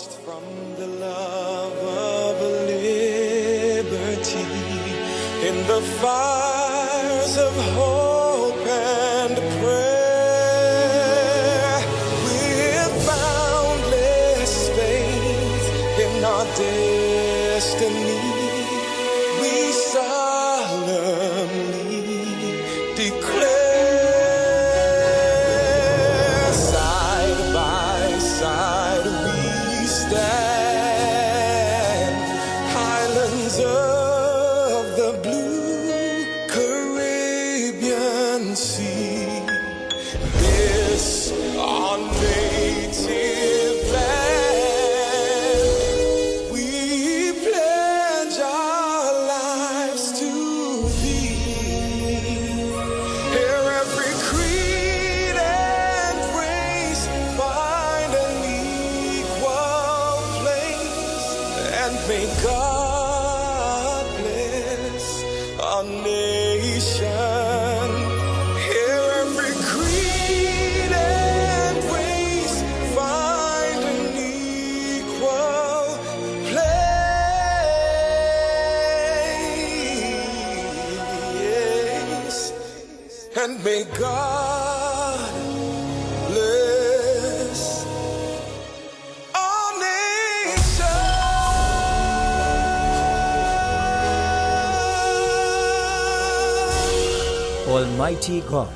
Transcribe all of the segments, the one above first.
From the love of liberty in the fires of hope and prayer, with boundless faith in our destiny, we solemnly declare, side by side we stand, highlands of the blue Caribbean Sea. This our native land, we pledge our lives to thee. Here every creed and race find an equal place, and may God bless our nation. Here every creed and race find an equal place, and may God bless our nation. Almighty God,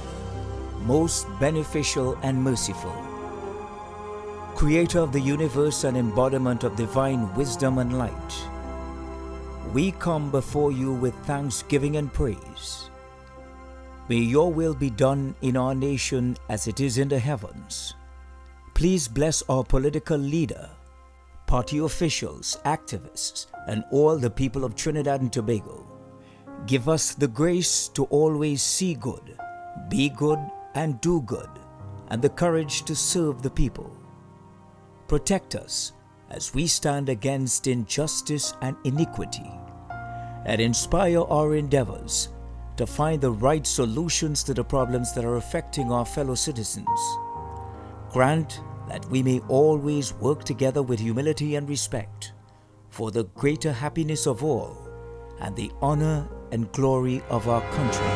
most beneficial and merciful, Creator of the universe and embodiment of divine wisdom and light, we come before you with thanksgiving and praise. May your will be done in our nation as it is in the heavens. Please bless our political leader, party officials, activists, and all the people of Trinidad and Tobago. Give us the grace to always see good, be good, and do good, and the courage to serve the people. Protect us as we stand against injustice and iniquity, and inspire our endeavors to find the right solutions to the problems that are affecting our fellow citizens. Grant that we may always work together with humility and respect for the greater happiness of all and the honor and glory of our country.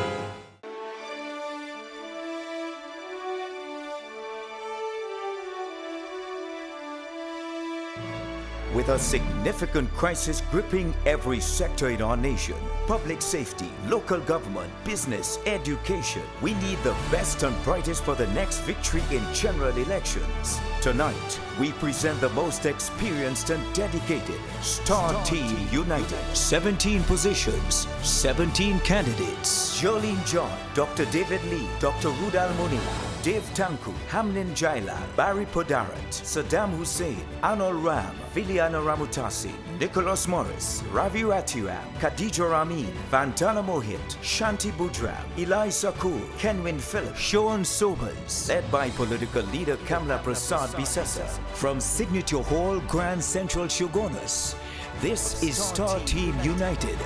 With a significant crisis gripping every sector in our nation, public safety, local government, business, education, we need the best and brightest for the next victory in general elections. Tonight, we present the most experienced and dedicated Star Team United. 17 positions, 17 candidates. Jolene John, Dr. David Lee, Dr. Rudal Munila, Dave Tanku, Hamlin Jailal, Barry Podarat, Saddam Hussein, Anol Ram, Viliana Ramutasi, Nicholas Morris, Ravi Ratiram, Khadija Ramin, Vandana Mohit, Shanti Budram, Eli Sakur, Kenwin Phillips, Sean Sobers, led by political leader Kamla Prasad Bisesa, from Signature Hall, Grand Central Shogunas. This is Star Team United.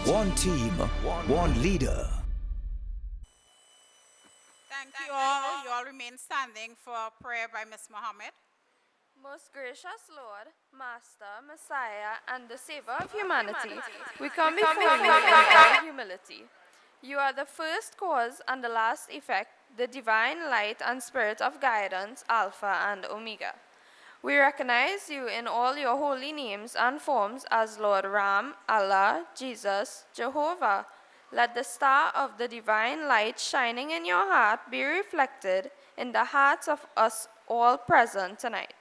One team, one leader. Thank you all. You all remain standing for prayer by Ms. Mohammed. Most gracious Lord, Master, Messiah, and the Savior of humanity, we come before you in all humility. You are the first cause and the last effect, the divine light and spirit of guidance, Alpha and Omega. We recognize you in all your holy names and forms as Lord Ram, Allah, Jesus, Jehovah. Let the star of the divine light shining in your heart be reflected in the hearts of us all present tonight.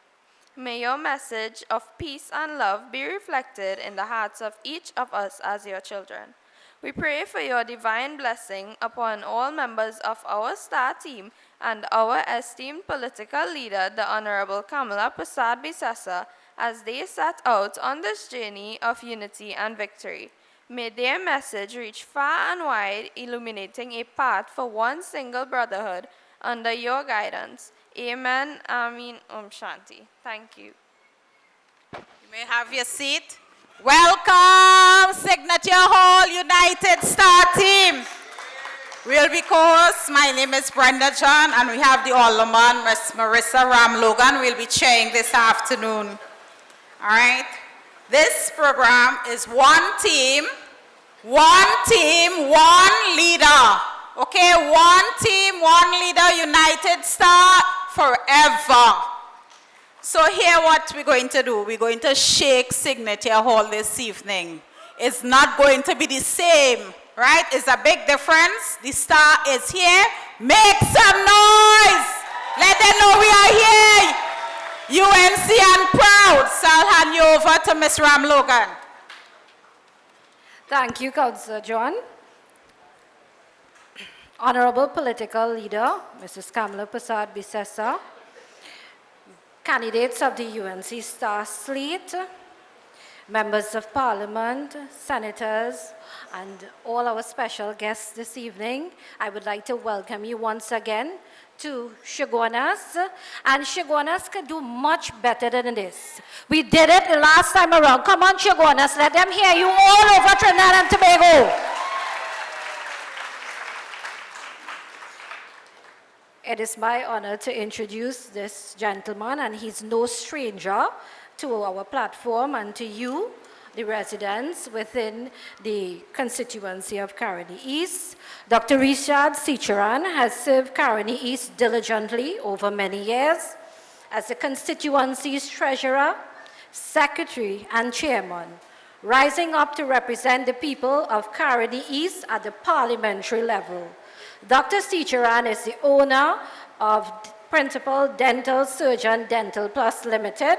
May your message of peace and love be reflected in the hearts of each of us as your children. We pray for your divine blessing upon all members of our star team and our esteemed political leader, the Honorable Kamla Prasad Bisesa, as they set out on this journey of unity and victory. May their message reach far and wide, illuminating a path for one single brotherhood under your guidance. Amen. Amen. Shanti. Thank you. You may have your seat. Welcome, Signature Hall United Star Team. We'll be co-hosts. My name is Brenda John, and we have the Alderman, Ms. Marissa Ram Logan, will be chairing this afternoon. All right? This program is one team, one leader. Okay, one team, one leader, United Star forever. So here what we're going to do, we're going to shake Signature Hall this evening. It's not going to be the same, right? It's a big difference. The star is here. Make some noise. Let them know we are here. UNC and proud. So I'll hand you over to Ms. Ram Logan. Thank you, Councillor John. Honorable political leader, Mrs. Kamala Prasad Bissessa, candidates of the UNC Star Slate, members of Parliament, senators, and all our special guests this evening, I would like to welcome you once again to Chaguanas. And Chaguanas can do much better than this. We did it the last time around. Come on, Chaguanas, let them hear you all over Trinidad and Tobago. It is my honor to introduce this gentleman, and he's no stranger to our platform and to you, the residents within the constituency of Caroni East. Dr. Richard Seacharan has served Caroni East diligently over many years as the constituency's treasurer, secretary, and chairman, rising up to represent the people of Caroni East at the parliamentary level. Dr. Seacharan is the owner of Principal Dental Surgeon Dental Plus Limited.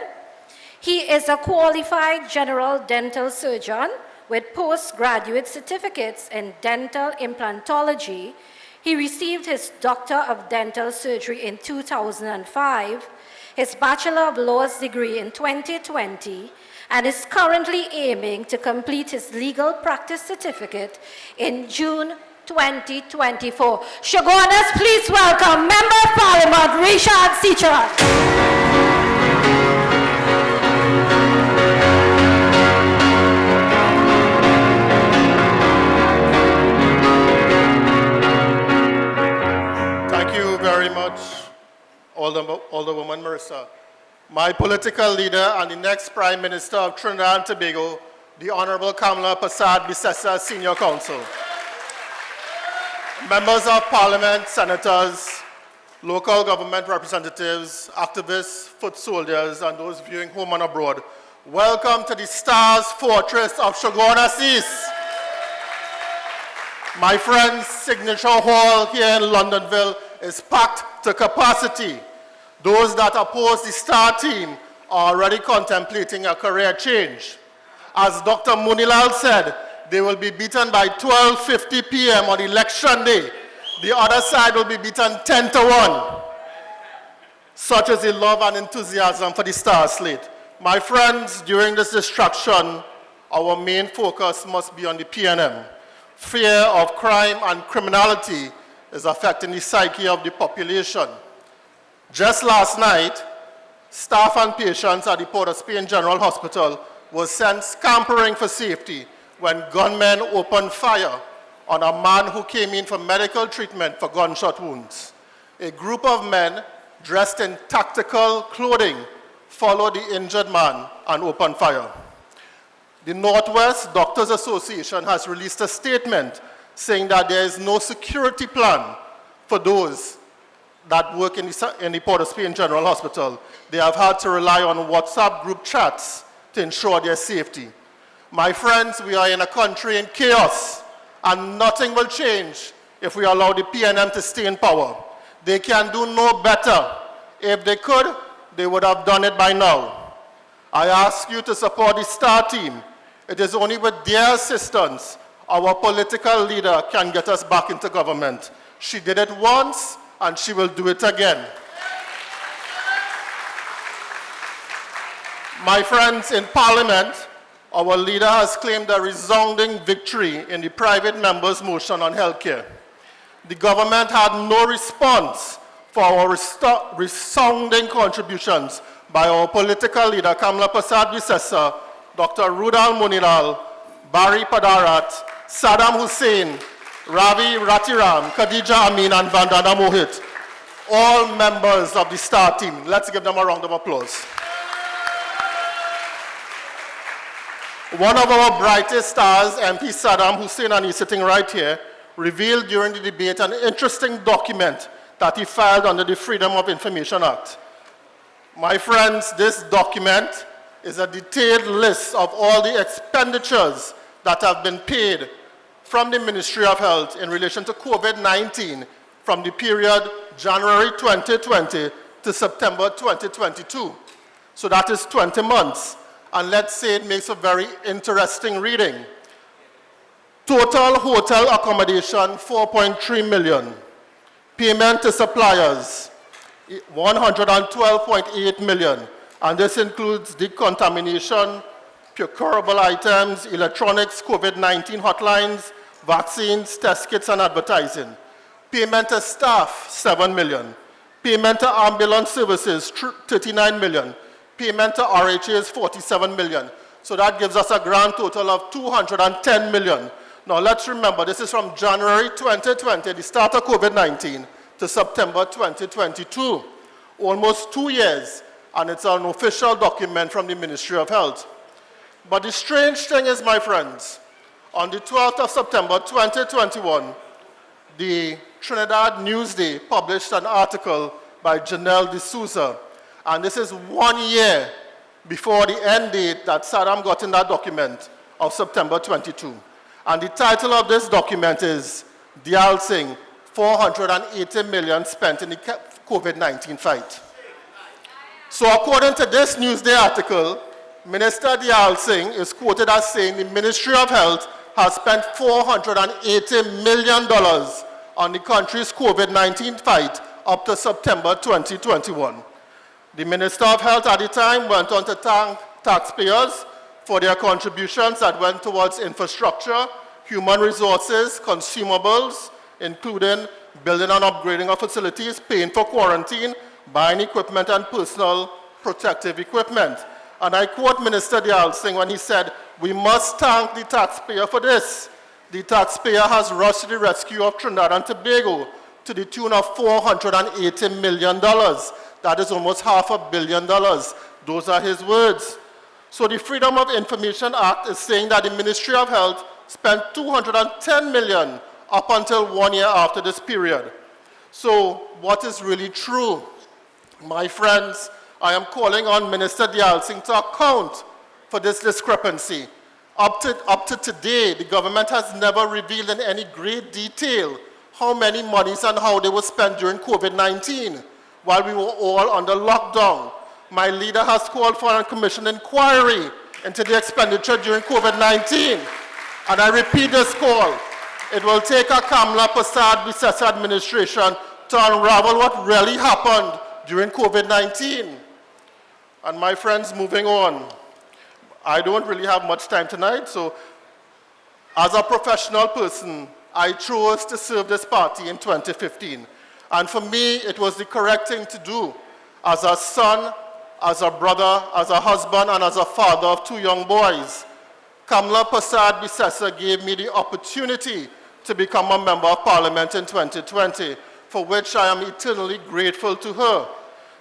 He is a qualified general dental surgeon with postgraduate certificates in dental implantology. He received his Doctor of Dental Surgery in 2005, his Bachelor of Laws degree in 2020, and is currently aiming to complete his legal practice certificate in June 2024. Chaguanas, please welcome Member of Parliament Richard Seacharan. Thank you very much, Alderwoman Marissa. My political leader and the next Prime Minister of Trinidad and Tobago, the Honorable Kamala Prasad Bissessa, Senior Counsel. Members of Parliament, senators, local government representatives, activists, foot soldiers, and those viewing home and abroad, welcome to the Stars Fortress of Chaguanas East. My friends, Signature Hall here in Londonville is packed to capacity. Those that oppose the Star team are already contemplating a career change. As Dr. Munilal said, they will be beaten by 12:50 p.m. on election day. The other side will be beaten 10-1. Such is the love and enthusiasm for the Star Slate. My friends, during this distraction, our main focus must be on the PNM. Fear of crime and criminality is affecting the psyche of the population. Just last night, staff and patients at the Port of Spain General Hospital were sent scampering for safety when gunmen opened fire on a man who came in for medical treatment for gunshot wounds. A group of men dressed in tactical clothing followed the injured man and opened fire. The Northwest Doctors Association has released a statement saying that there is no security plan for those that work in the Port of Spain General Hospital. They have had to rely on WhatsApp group chats to ensure their safety. My friends, we are in a country in chaos, and nothing will change if we allow the PNM to stay in power. They can do no better. If they could, they would have done it by now. I ask you to support the Star team. It is only with their assistance our political leader can get us back into government. She did it once, and she will do it again. My friends, in Parliament, our leader has claimed a resounding victory in the private member's motion on healthcare. The government had no response for our resounding contributions by our political leader, Kamala Prasad Bissessa, Dr. Rudal Munilal, Barry Padarat, Saddam Hussein, Ravi Ratiram, Khadija Amin, and Vandana Mohit, all members of the Star team. Let's give them a round of applause. One of our brightest stars, MP Saddam Hussein, and he's sitting right here, revealed during the debate an interesting document that he filed under the Freedom of Information Act. My friends, this document is a detailed list of all the expenditures that have been paid from the Ministry of Health in relation to COVID-19 from the period January 2020 to September 2022. So that is 20 months. And let's say it makes a very interesting reading. Total hotel accommodation, 4.3 million. Payment to suppliers, 112.8 million. And this includes decontamination, procurable items, electronics, COVID-19 hotlines, vaccines, test kits, and advertising. Payment to staff, 7 million. Payment to ambulance services, 39 million. Payment to RHAs, 47 million. So that gives us a grand total of 210 million. Now let's remember, this is from January 2020, the start of COVID-19, to September 2022. Almost 2 years, and it's an official document from the Ministry of Health. But the strange thing is, my friends, on the 12th of September 2021, the Trinidad Newsday published an article by Janelle D'Souza, and this is 1 year before the end date that Saddam got in that document of September 22. And the title of this document is Diyal Singh, 480 million spent in the COVID-19 fight. So according to this Newsday article, Minister Diyal Singh is quoted as saying the Ministry of Health has spent $480 million on the country's COVID-19 fight up to September 2021. The Minister of Health at the time went on to thank taxpayers for their contributions that went towards infrastructure, human resources, consumables, including building and upgrading of facilities, paying for quarantine, buying equipment and personal protective equipment. And I quote Minister Diyal Singh when he said, "We must thank the taxpayer for this. The taxpayer has rushed to the rescue of Trinidad and Tobago to the tune of $480 million. That is almost $500 million. Those are his words. So the Freedom of Information Act is saying that the Ministry of Health spent $210 million up until 1 year after this period. So what is really true? My friends, I am calling on Minister Diyal Singh to account for this discrepancy. Up to today, the government has never revealed in any great detail how many monies and how they were spent during COVID-19 while we were all under lockdown. My leader has called for a commission inquiry into the expenditure during COVID-19. And I repeat this call. It will take a Kamla Persad-Bissessar administration to unravel what really happened during COVID-19. And my friends, moving on. I don't really have much time tonight, so as a professional person, I chose to serve this party in 2015. And for me, it was the correct thing to do. As a son, as a brother, as a husband, and as a father of 2 young boys, Kamla Persad-Bissessar gave me the opportunity to become a member of parliament in 2020, for which I am eternally grateful to her.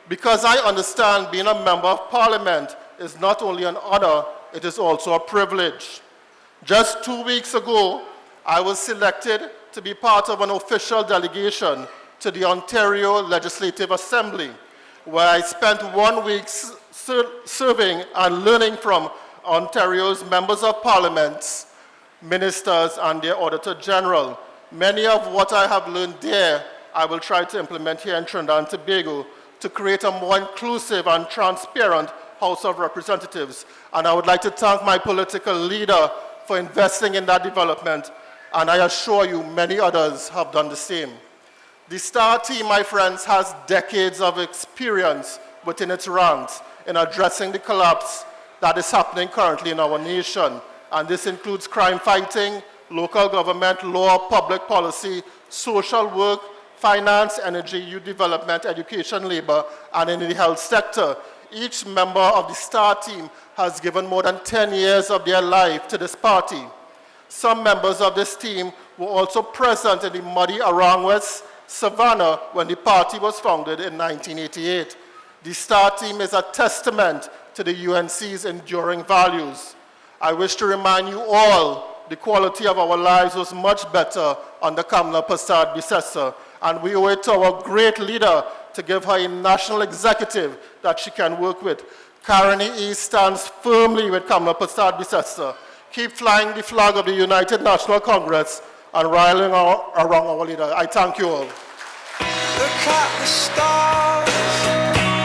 Because I understand being a member of parliament is not only an honor, it is also a privilege. Just 2 weeks ago, I was selected to be part of an official delegation to the Ontario Legislative Assembly, where I spent 1 week serving and learning from Ontario's members of parliaments, ministers, and their Auditor General. Many of what I have learned there, I will try to implement here in Trinidad and Tobago to create a more inclusive and transparent House of Representatives. And I would like to thank my political leader for investing in that development, and I assure you many others have done the same. The STAR team, my friends, has decades of experience within its ranks in addressing the collapse that is happening currently in our nation. And this includes crime fighting, local government, law, public policy, social work, finance, energy, youth development, education, labor, and in the health sector. Each member of the STAR team has given more than 10 years of their life to this party. Some members of this team were also present in the muddy Orang West Savannah when the party was founded in 1988. The STAR team is a testament to the UNC's enduring values. I wish to remind you all the quality of our lives was much better under Kamla Persad-Bissessar, and we owe it to our great leader to give her a national executive that she can work with. Caroni East stands firmly with Kamla Persad-Bissessar. Keep flying the flag of the United National Congress and rallying around our leader. I thank you all. Look at the stars,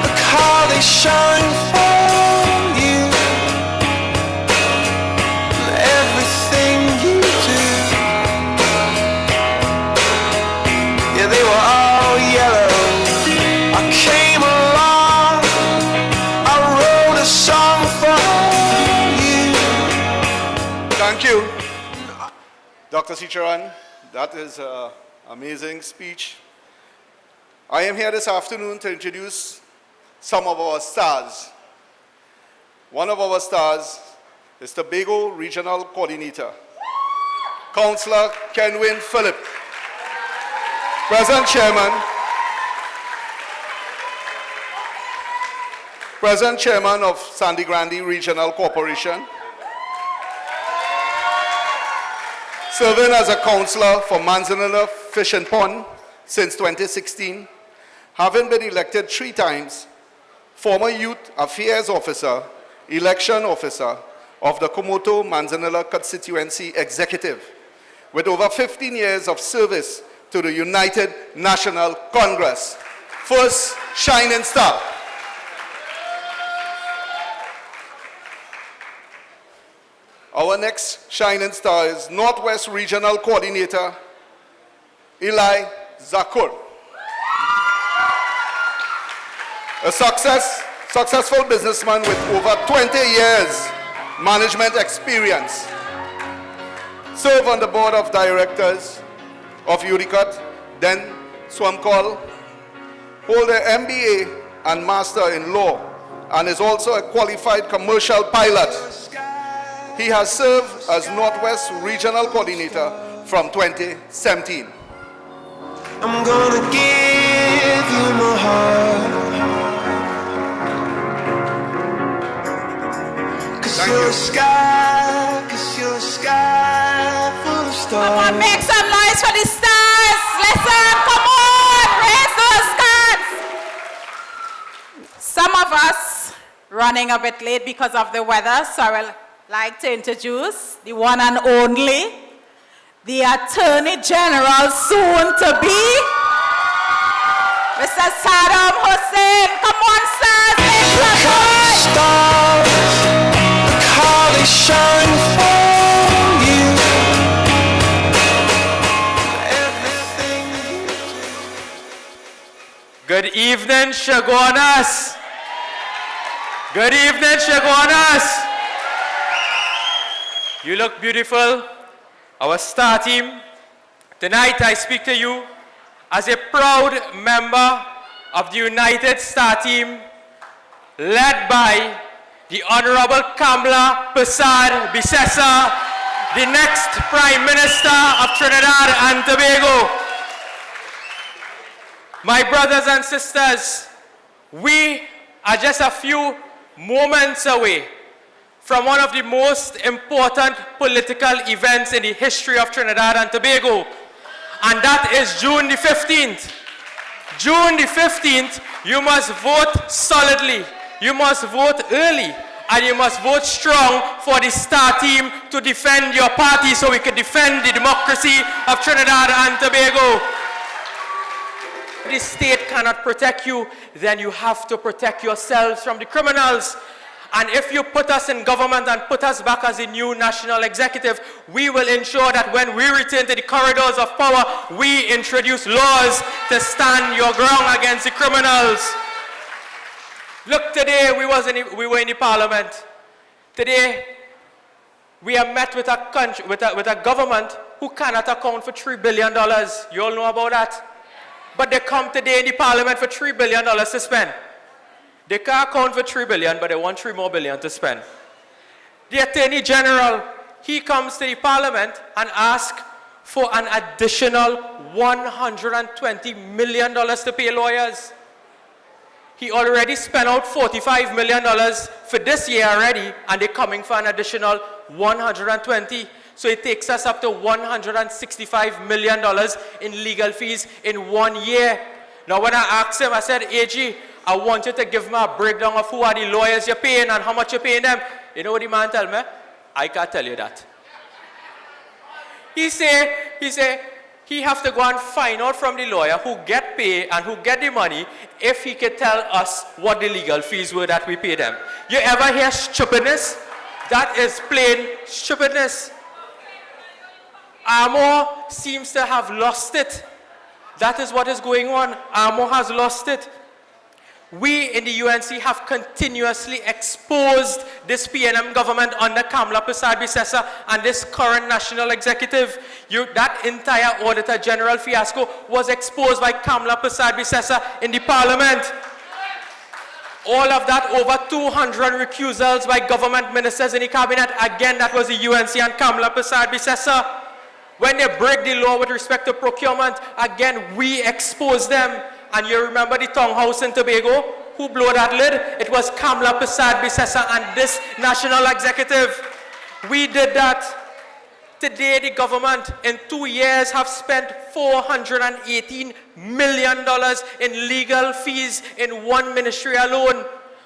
look how they shine for you. And everything you do, yeah, they were all yellow. I came along, I wrote a song for you. Thank you, Dr. Sicharan. That is an amazing speech. I am here this afternoon to introduce some of our stars. One of our stars is Tobago Regional Coordinator, Councillor Kenwin Phillip, Present Chairman of Sandy Grande Regional Corporation, serving as a councillor for Manzanilla Fish and Pond since 2016, having been elected 3 times, former Youth Affairs Officer, Election Officer of the Komoto Manzanilla Constituency Executive, with over 15 years of service to the United National Congress. First shining star. Our next shining star is Northwest Regional Coordinator, Eli Zakur. A successful businessman with over 20 years management experience. Served on the board of directors of Uricot, then Swamcol. Hold an MBA and Master in Law, and is also a qualified commercial pilot. He has served as Northwest Regional Coordinator from 2017. I'm gonna give you my heart. Cause you're a sky full of stars. Come on, make some noise for the stars. Listen, come on, raise those cards. Some of us running a bit late because of the weather, so I will like to introduce the one and only, the Attorney General soon to be, Mr. Saddam Hussein. Come on, stars, make some noise. Stars, look how they shine for you. Everything you do. Good evening, Chaguanas. Good evening, Chaguanas. You look beautiful. Our star team. Tonight I speak to you as a proud member of the United Star Team, led by the Honorable Kamla Persad-Bissessar, the next Prime Minister of Trinidad and Tobago. My brothers and sisters, we are just a few moments away from one of the most important political events in the history of Trinidad and Tobago, and that is June the 15th. June the 15th, you must vote solidly, you must vote early, and you must vote strong for the star team to defend your party so we can defend the democracy of Trinidad and Tobago. If the state cannot protect you, then you have to protect yourselves from the criminals. And if you put us in government and put us back as a new national executive, we will ensure that when we return to the corridors of power, we introduce laws to stand your ground against the criminals. Look, today we were in the parliament. Today we are met with a country, with a government who cannot account for $3 billion. You all know about that? But they come today in the parliament for $3 billion to spend. They can't account for $3 billion, but they want $3 more billion to spend. The Attorney General, he comes to the Parliament and asks for an additional $120 million to pay lawyers. He already spent out $45 million for this year already, and they're coming for an additional 120. So it takes us up to $165 million in legal fees in 1 year. Now when I asked him, I said, AG, I want you to give me a breakdown of who are the lawyers you're paying and how much you're paying them. You know what the man tell me? I can't tell you that. He say he have to go and find out from the lawyer who get paid and who get the money if he can tell us what the legal fees were that we pay them. You ever hear stupidness? That is plain stupidness. Armour seems to have lost it. That is what is going on. Armour has lost it. We in the UNC have continuously exposed this PNM government under Kamla Persad-Bissessar and this current national executive. That entire Auditor General fiasco was exposed by Kamla Persad-Bissessar in the parliament. All of that, over 200 recusals by government ministers in the cabinet. Again, that was the UNC and Kamla Persad-Bissessar. When they break the law with respect to procurement, again, we expose them. And you remember the Tongue House in Tobago? Who blew that lid? It was Kamla Persad-Bissessar and this national executive. We did that. Today, the government in 2 years have spent $418 million in legal fees in one ministry alone.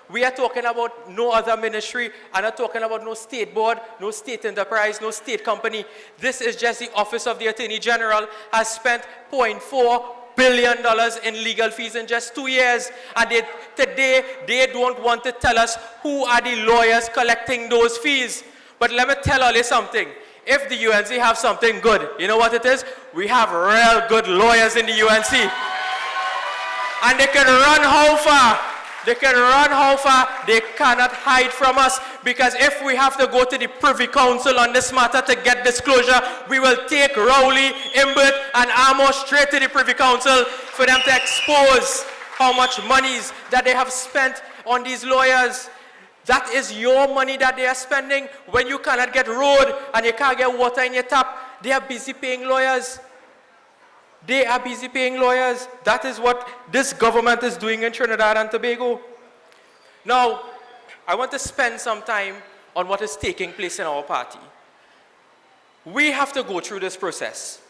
We are talking about no other ministry. I'm not talking about no state board, no state enterprise, no state company. This is just the Office of the Attorney General has spent $0.4 billion in legal fees in just 2 years. And today, they don't want to tell us who are the lawyers collecting those fees. But let me tell you something. If the UNC have something good, you know what it is? We have real good lawyers in the UNC. And they can run how far? They can run how far? They cannot hide from us. Because if we have to go to the Privy Council on this matter to get disclosure, we will take Rowley, Imbert, and Armour straight to the Privy Council for them to expose how much monies that they have spent on these lawyers. That is your money that they are spending. When you cannot get road and you can't get water in your tap, they are busy paying lawyers. They are busy paying lawyers. That is what this government is doing in Trinidad and Tobago. Now, I want to spend some time on what is taking place in our party. We have to go through this process.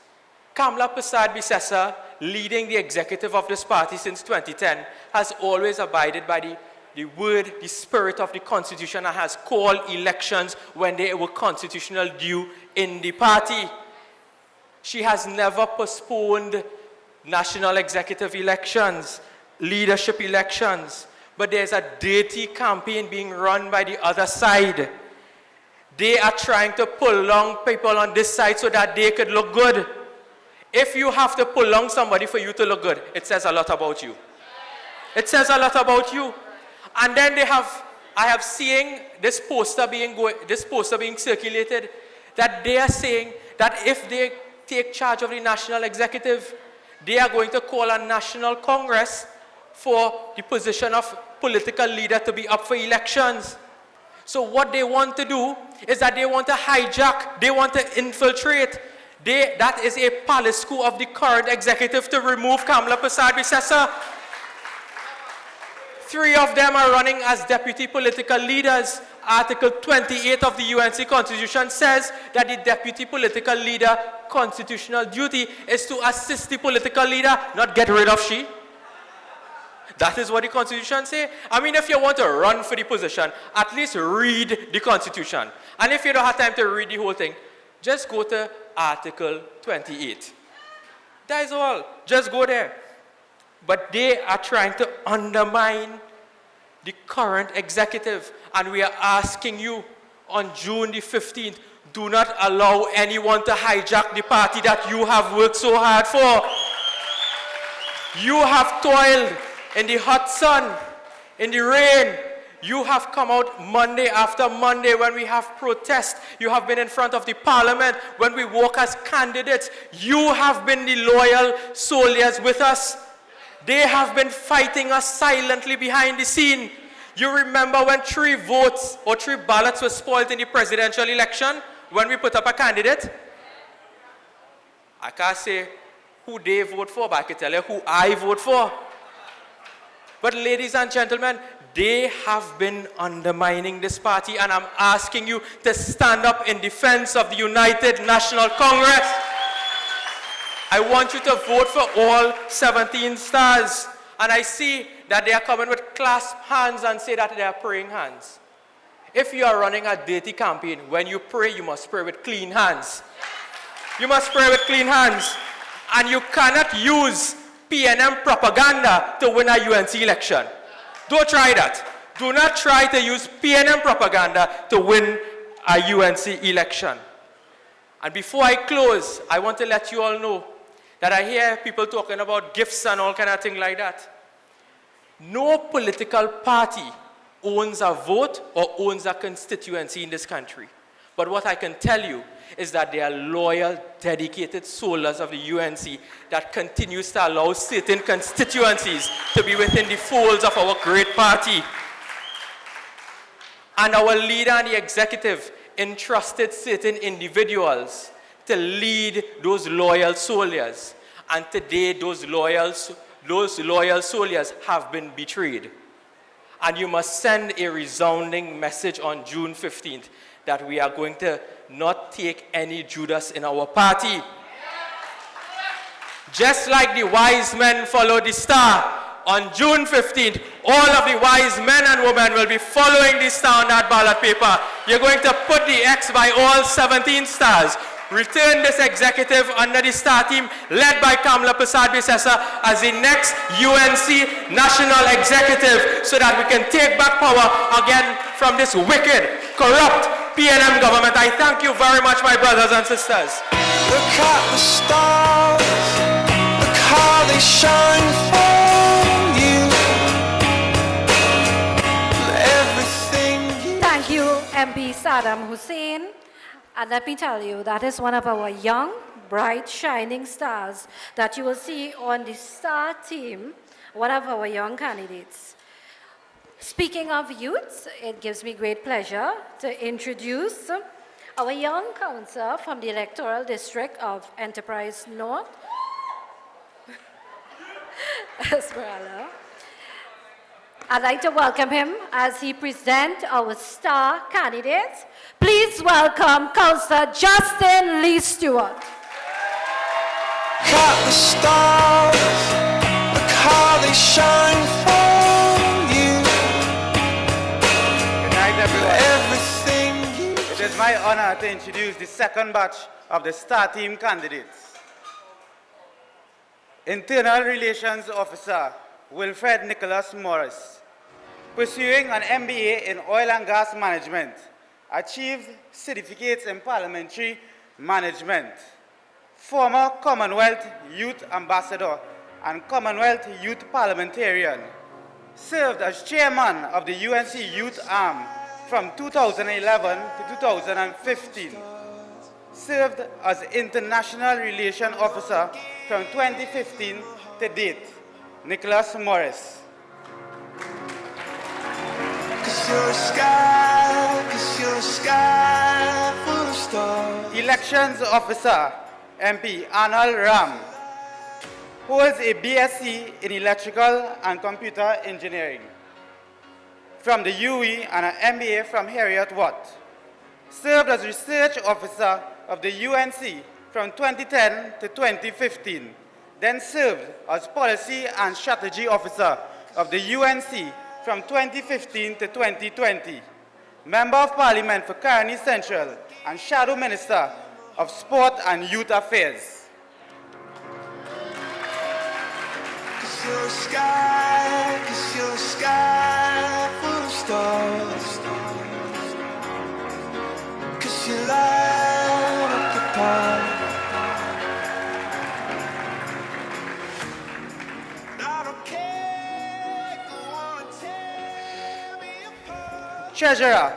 Kamla Persad-Bissessar, leading the executive of this party since 2010, has always abided by the word, the spirit of the Constitution, and has called elections when they were constitutional due in the party. She has never postponed national executive elections, leadership elections, but there's a dirty campaign being run by the other side. They are trying to pull along people on this side so that they could look good. If you have to pull along somebody for you to look good, it says a lot about you. It says a lot about you. And then I have seen this poster being circulated, that they are saying that if they take charge of the national executive, they are going to call a national congress for the position of political leader to be up for elections. So what they want to do is that they want to hijack, they want to infiltrate. That is a palace coup of the current executive to remove Kamla Persad-Bissessar. 3 of them are running as deputy political leaders. Article 28 of the UNC Constitution says that the deputy political leader constitutional duty is to assist the political leader, not get rid of she. That is what the Constitution says. I mean, if you want to run for the position, at least read the Constitution. And if you don't have time to read the whole thing, just go to Article 28. That is all. Just go there. But they are trying to undermine the current executive. And we are asking you on June the 15th, do not allow anyone to hijack the party that you have worked so hard for. You have toiled in the hot sun, in the rain. You have come out Monday after Monday when we have protests. You have been in front of the parliament when we walk as candidates. You have been the loyal soldiers with us. They have been fighting us silently behind the scene. You remember when 3 votes or 3 ballots were spoiled in the presidential election when we put up a candidate? I can't say who they vote for, but I can tell you who I vote for. But ladies and gentlemen, They have been undermining this party, and I'm asking you to stand up in defense of the United National Congress. I want you to vote for all 17 stars. And I see that they are coming with clasped hands and say that they are praying hands. If you are running a dirty campaign, when you pray, you must pray with clean hands. You must pray with clean hands. And you cannot use PNM propaganda to win a UNC election. Don't try that. Do not try to use PNM propaganda to win a UNC election. And before I close, I want to let you all know that I hear people talking about gifts and all kind of thing like that. No political party owns a vote or owns a constituency in this country. But what I can tell you is that they are loyal, dedicated soldiers of the UNC that continues to allow certain constituencies to be within the folds of our great party. And our leader and the executive entrusted certain individuals to lead those loyal soldiers. And today, those loyal soldiers have been betrayed. And you must send a resounding message on June 15th that we are going to not take any Judas in our party. Just like the wise men followed the star, on June 15th, all of the wise men and women will be following the star on that ballot paper. You're going to put the X by all 17 stars. Return this executive under the star team led by Kamala Persad-Bissessar as the next UNC national executive so that we can take back power again from this wicked, corrupt PNM government. I thank you very much, my brothers and sisters. Look at the stars, look how they shine for you. Everything you Thank you, MP Saddam Hussein. And let me tell you, that is one of our young, bright, shining stars that you will see on the star team, one of our young candidates. Speaking of youth, it gives me great pleasure to introduce our young councillor from the electoral district of Enterprise North, Esmeralda. I'd like to welcome him as he presents our star candidates. Please welcome Councillor Justin Lee Stewart. Look at the stars, look how they shine for you. Good night, everyone. Everything you It is my honor to introduce the second batch of the star team candidates. Internal Relations Officer Wilfred Nicholas Morris, pursuing an MBA in Oil and Gas Management, achieved certificates in Parliamentary Management, former Commonwealth Youth Ambassador and Commonwealth Youth Parliamentarian, served as chairman of the UNC Youth Arm from 2011 to 2015, served as International Relations Officer from 2015 to date. Nicholas Morris. Cause you're a sky full of stars. Elections Officer, MP Arnold Ram, holds a BSc in Electrical and Computer Engineering from the UE and an MBA from Heriot-Watt. Served as Research Officer of the UNC from 2010 to 2015. Then served as Policy and Strategy Officer of the UNC from 2015 to 2020. Member of Parliament for Caroni Central and Shadow Minister of Sport and Youth Affairs. Cause you're a sky full of stars. Cause you light up the path. Treasurer,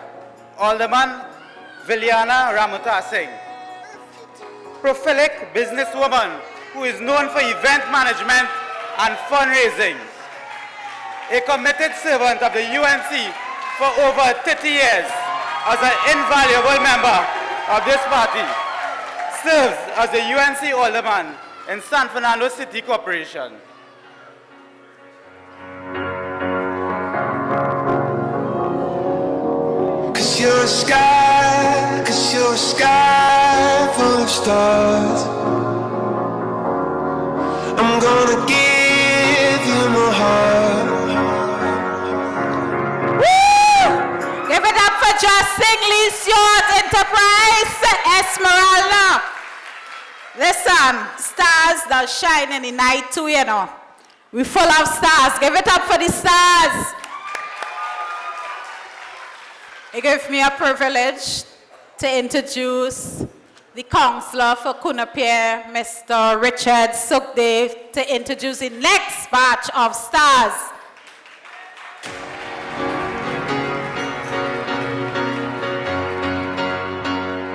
Alderman Viliana Ramuta Singh. Prolific businesswoman who is known for event management and fundraising. A committed servant of the UNC for over 30 years as an invaluable member of this party. Serves as the UNC Alderman in San Fernando City Corporation. 'cause you're a sky, 'cause you're a sky full of stars. I'm gonna give you my heart. Woo! Give it up for Justin Lee Stewart Enterprise, Esmeralda. Listen, stars that shine in the night too, you know. We're full of stars. Give it up for the stars. It gives me a privilege to introduce the counselor for Kunapir, Mr. Richard Sukhdev, to introduce the next batch of stars.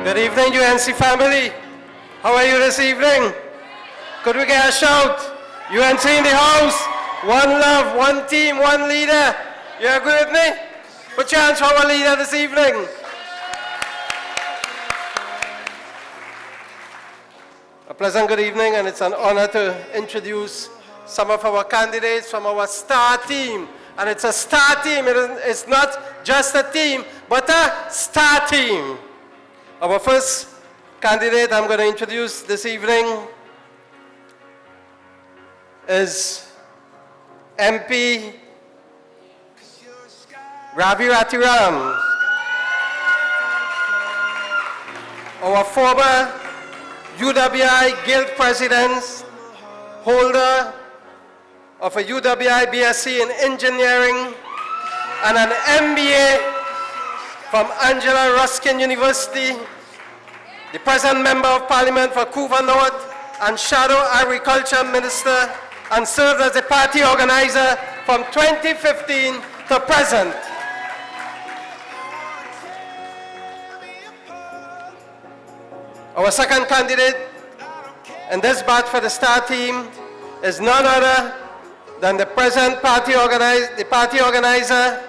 Good evening, UNC family. How are you this evening? Could we get a shout? UNC in the house. One love, one team, one leader. You agree with me? Put your hands for our leader this evening. A pleasant good evening, and it's an honor to introduce some of our candidates from our star team. And it's a star team. It's not just a team, but a star team. Our first candidate I'm going to introduce this evening is MP Ravi Ratiram, our former UWI Guild President, holder of a UWI BSc in Engineering and an MBA from Angela Ruskin University, the present Member of Parliament for Couva North and Shadow Agriculture Minister, and served as the party organizer from 2015 to present. Our second candidate in this batch for the star team is none other than the present party organizer,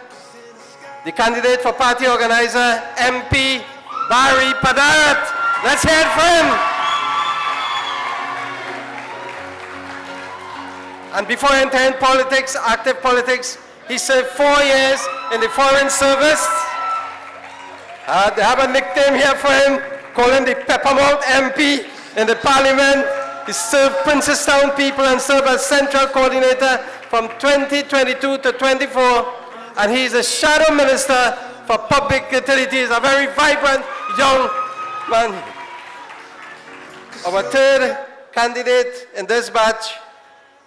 the candidate for party organizer, MP Barry Padarat. Let's hear it for him. And before entering politics, active politics, he served 4 years in the Foreign Service. They have a nickname here for him, call him the Peppermount MP in the Parliament. He served Princestown people and served as Central Coordinator from 2022 to 24. And he is a Shadow Minister for Public Utilities, a very vibrant young man. Our third candidate in this batch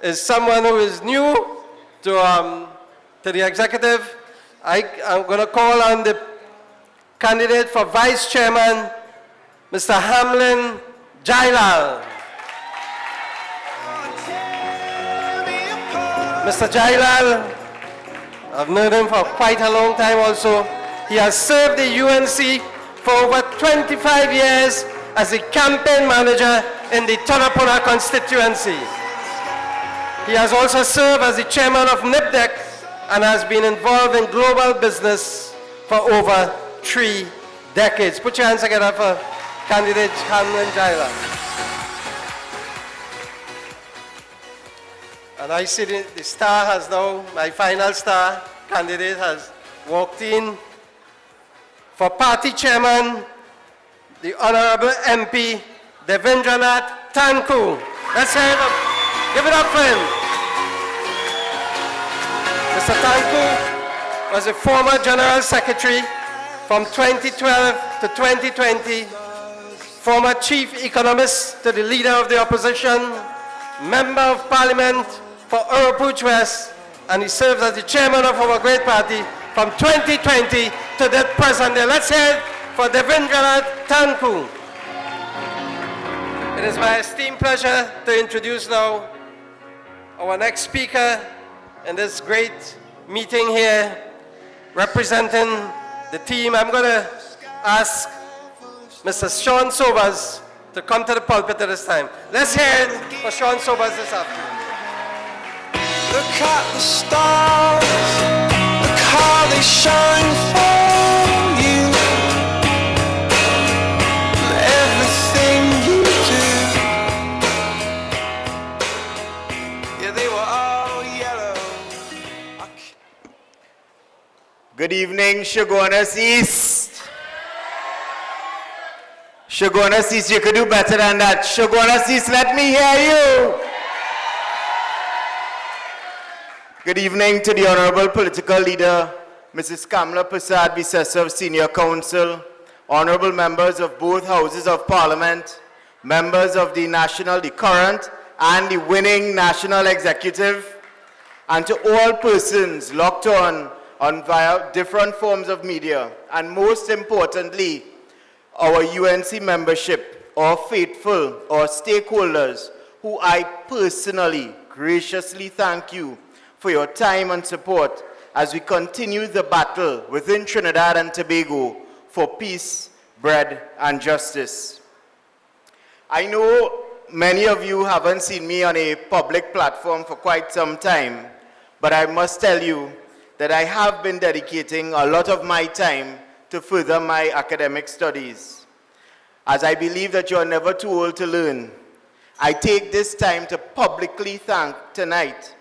is someone who is new to the executive. I'm going to call on the candidate for Vice Chairman, Mr. Hamlin Jailal. Mr. Jailal, I've known him for quite a long time also. He has served the UNC for over 25 years as a campaign manager in the Tonapuna constituency. He has also served as the chairman of NIPDEC and has been involved in global business for over 3 decades. Put your hands together for candidate Hamlin Jailal. And I see the star has now, my final star candidate has walked in. For party chairman, the Honorable MP Devendranath Tanku. Let's hear it up. Give it up for him. Mr. Tanku was a former General Secretary from 2012 to 2020, former Chief Economist to the Leader of the Opposition, Member of Parliament for Urupuch West, and he serves as the Chairman of our great party from 2020 to the present day. Let's hear it for Devendranath Tanku. It is my esteemed pleasure to introduce now our next speaker in this great meeting here, representing the team. I'm going to ask Mr. Sean Sobers to come to the pulpit at this time. Let's hear it for Sean Sobers this afternoon. Look at the stars, look how they shine for you. Everything you do, yeah, they were all yellow. Good evening, Shoguners East. Shogona Sis, you could do better than that. Shogona Sis, let me hear you. Good evening to the Honorable Political Leader, Mrs. Kamla Prasad Bisesov, Senior Counsel, Honorable members of both Houses of Parliament, members of the current and the winning National Executive, and to all persons locked on via different forms of media, and most importantly, our UNC membership, our faithful, our stakeholders, who I personally graciously thank you for your time and support as we continue the battle within Trinidad and Tobago for peace, bread, and justice. I know many of you haven't seen me on a public platform for quite some time, but I must tell you that I have been dedicating a lot of my time to further my academic studies. As I believe that you are never too old to learn, I take this time to publicly thank tonight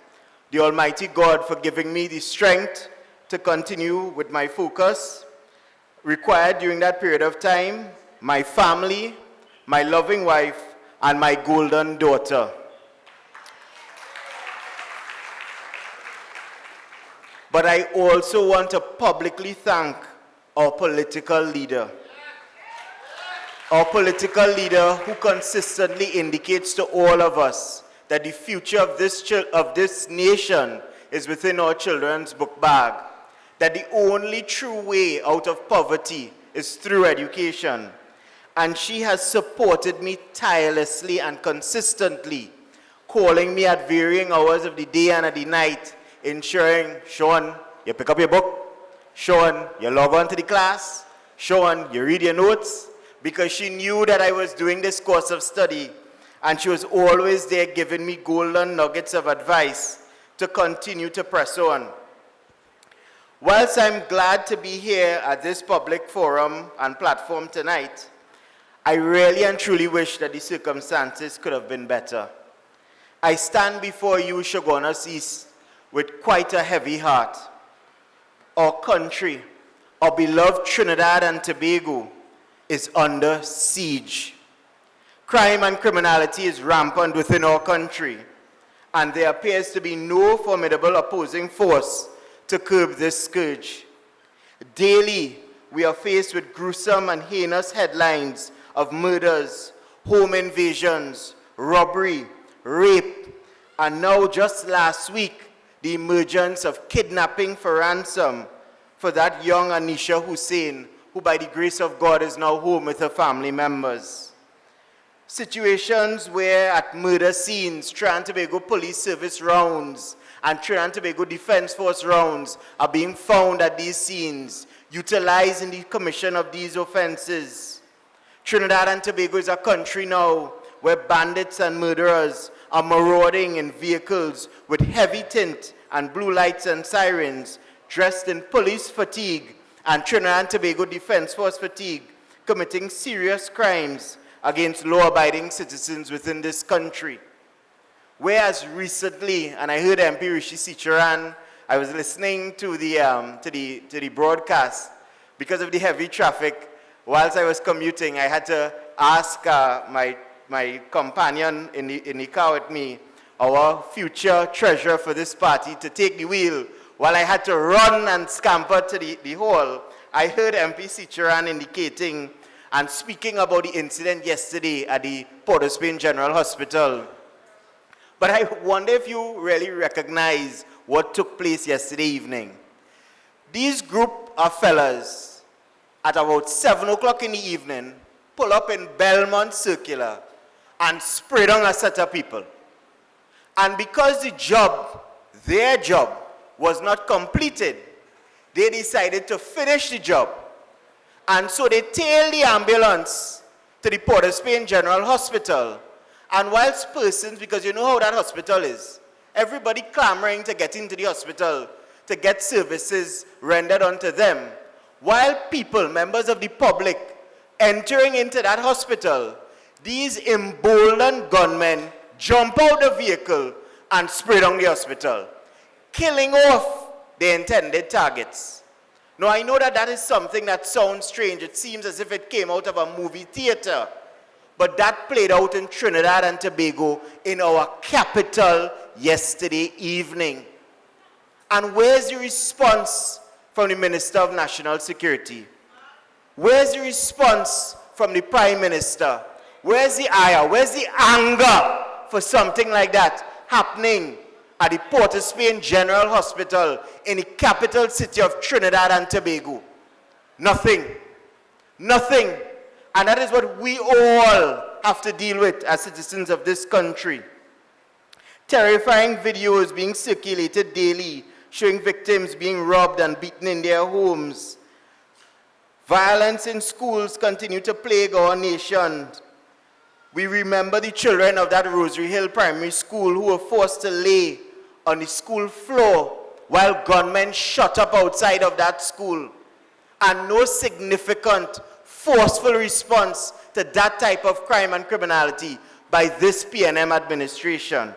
the Almighty God for giving me the strength to continue with my focus required during that period of time, my family, my loving wife, and my golden daughter. But I also want to publicly thank our political leader. Our political leader who consistently indicates to all of us that the future of this nation is within our children's book bag, that the only true way out of poverty is through education. And she has supported me tirelessly and consistently, calling me at varying hours of the day and of the night, ensuring, Sean, you pick up your book, Sean, you log on to the class, Sean, you read your notes, because she knew that I was doing this course of study, and she was always there giving me golden nuggets of advice to continue to press on. Whilst I'm glad to be here at this public forum and platform tonight, I really and truly wish that the circumstances could have been better. I stand before you, Shogona Sis, with quite a heavy heart. Our country, our beloved Trinidad and Tobago, is under siege. Crime and criminality is rampant within our country, and there appears to be no formidable opposing force to curb this scourge. Daily, we are faced with gruesome and heinous headlines of murders, home invasions, robbery, rape, and now just last week, the emergence of kidnapping for ransom for that young Anisha Hussein, who by the grace of God is now home with her family members. Situations where at murder scenes, Trinidad and Tobago Police Service rounds and Trinidad and Tobago Defense Force rounds are being found at these scenes, utilized in the commission of these offenses. Trinidad and Tobago is a country now where bandits and murderers are marauding in vehicles with heavy tint and blue lights and sirens, dressed in police fatigue and Trinidad and Tobago Defense Force fatigue, committing serious crimes against law-abiding citizens within this country. Whereas recently, and I heard MP Rishi Sicharan, I was listening to the broadcast. Because of the heavy traffic, whilst I was commuting, I had to ask my companion in the car with me, our future treasurer for this party, to take the wheel. While I had to run and scamper to the hall, I heard MP Sicharan indicating and speaking about the incident yesterday at the Port of Spain General Hospital. But I wonder if you really recognize what took place yesterday evening. These group of fellas, at about 7 o'clock in the evening, pull up in Belmont Circular and spray down a set of people. And because their job, was not completed, they decided to finish the job. And so they tailed the ambulance to the Port of Spain General Hospital. And whilst persons, because you know how that hospital is, everybody clamoring to get into the hospital to get services rendered unto them, while people, members of the public, entering into that hospital, these emboldened gunmen jump out the vehicle and spray down the hospital, killing off the intended targets. Now, I know that that is something that sounds strange. It seems as if it came out of a movie theater. But that played out in Trinidad and Tobago in our capital yesterday evening. And where's the response from the Minister of National Security? Where's the response from the Prime Minister? Where's the ire? Where's the anger for something like that happening at the Port of Spain General Hospital in the capital city of Trinidad and Tobago? Nothing. Nothing. And that is what we all have to deal with as citizens of this country. Terrifying videos being circulated daily showing victims being robbed and beaten in their homes. Violence in schools continue to plague our nation. We remember the children of that Rosary Hill Primary School who were forced to lay on the school floor while gunmen shot up outside of that school. And no significant, forceful response to that type of crime and criminality by this PNM administration.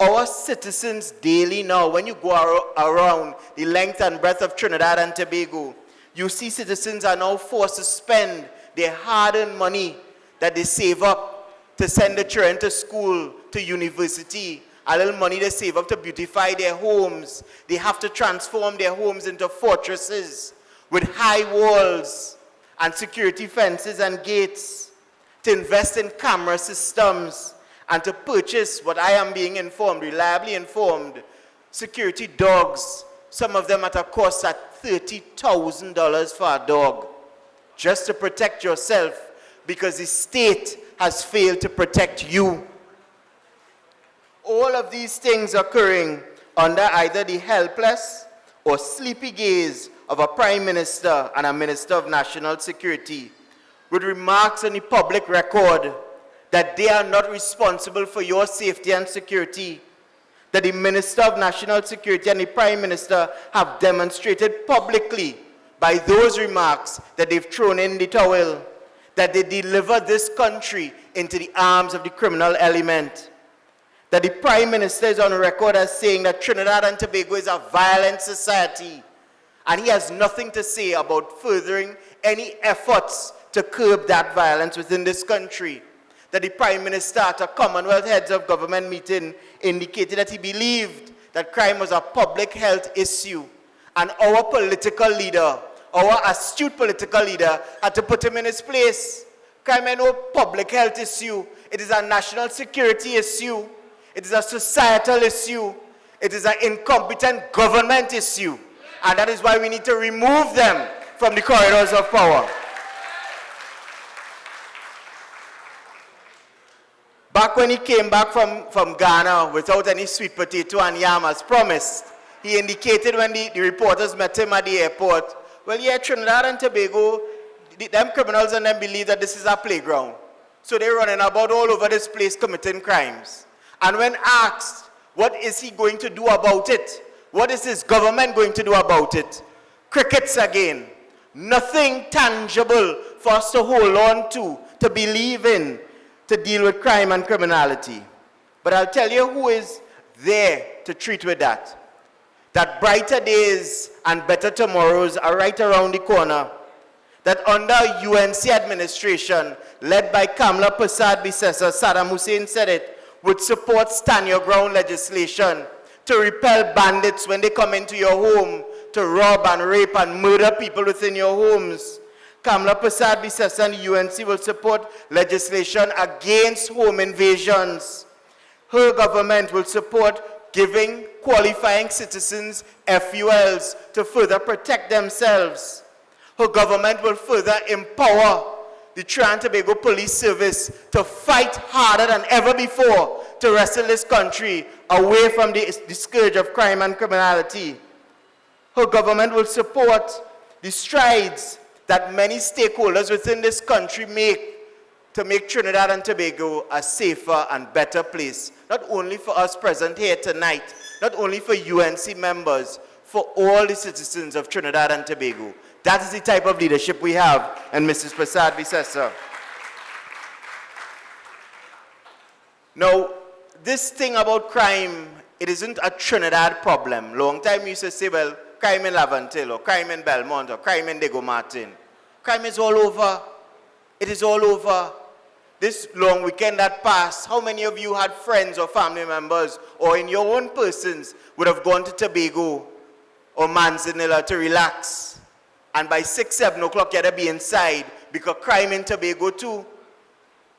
Our citizens daily now, when you go around the length and breadth of Trinidad and Tobago, you see citizens are now forced to spend their hard-earned money that they save up to send their children to school, to university, a little money they save up to beautify their homes. They have to transform their homes into fortresses with high walls and security fences and gates, to invest in camera systems, and to purchase what I am being informed, reliably informed, security dogs, some of them at a cost at $30,000 for a dog, just to protect yourself because the state has failed to protect you. All of these things occurring under either the helpless or sleepy gaze of a Prime Minister and a Minister of National Security, with remarks on the public record that they are not responsible for your safety and security, that the Minister of National Security and the Prime Minister have demonstrated publicly by those remarks that they've thrown in the towel, that they deliver this country into the arms of the criminal element, that the Prime Minister is on record as saying that Trinidad and Tobago is a violent society, and he has nothing to say about furthering any efforts to curb that violence within this country. That the Prime Minister at a Commonwealth Heads of Government meeting indicated that he believed that crime was a public health issue. And our political leader, our astute political leader, had to put him in his place. Crime is no public health issue. It is a national security issue. It is a societal issue. It is an incompetent government issue. And that is why we need to remove them from the corridors of power. Back when he came back from Ghana without any sweet potato and yam as promised, he indicated when the reporters met him at the airport, well, yeah, Trinidad and Tobago, them criminals and them believe that this is a playground. So they're running about all over this place committing crimes. And when asked, what is he going to do about it? What is his government going to do about it? Crickets again. Nothing tangible for us to hold on to believe in, to deal with crime and criminality. But I'll tell you who is there to treat with that. That brighter days and better tomorrows are right around the corner. That under UNC administration, led by Kamla Persad-Bissessar, Saddam Hussein said it, would support stand your ground legislation to repel bandits when they come into your home to rob and rape and murder people within your homes. Kamla Persad-Bissessar and the UNC will support legislation against home invasions. Her government will support giving qualifying citizens FULs to further protect themselves. Her government will further empower the Trinidad and Tobago Police Service to fight harder than ever before to wrestle this country away from the scourge of crime and criminality. Her government will support the strides that many stakeholders within this country make to make Trinidad and Tobago a safer and better place. Not only for us present here tonight, not only for UNC members, for all the citizens of Trinidad and Tobago. That is the type of leadership we have in Mrs. Persad-Bissessar. Now, this thing about crime, it isn't a Trinidad problem. Long time we used to say, well, crime in Laventille, or crime in Belmont, or crime in Diego Martin. Crime is all over. It is all over. This long weekend that passed, how many of you had friends or family members, or in your own persons, would have gone to Tobago or Manzanilla to relax? And by 6, 7 o'clock, you had to be inside, because crime in Tobago too.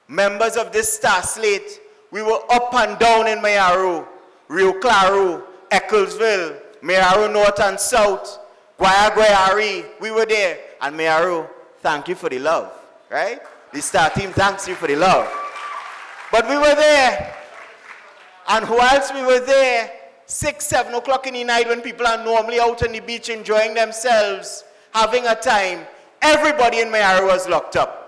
Members of this star slate, we were up and down in Mayaro, Rio Claro, Ecclesville, Mayaro North and South, Guayari, we were there. And Mayaro, thank you for the love, right? The star team thanks you for the love. But we were there. And whilst we were there, 6, 7 o'clock in the night when people are normally out on the beach enjoying themselves, having a time, everybody in Mayaro was locked up.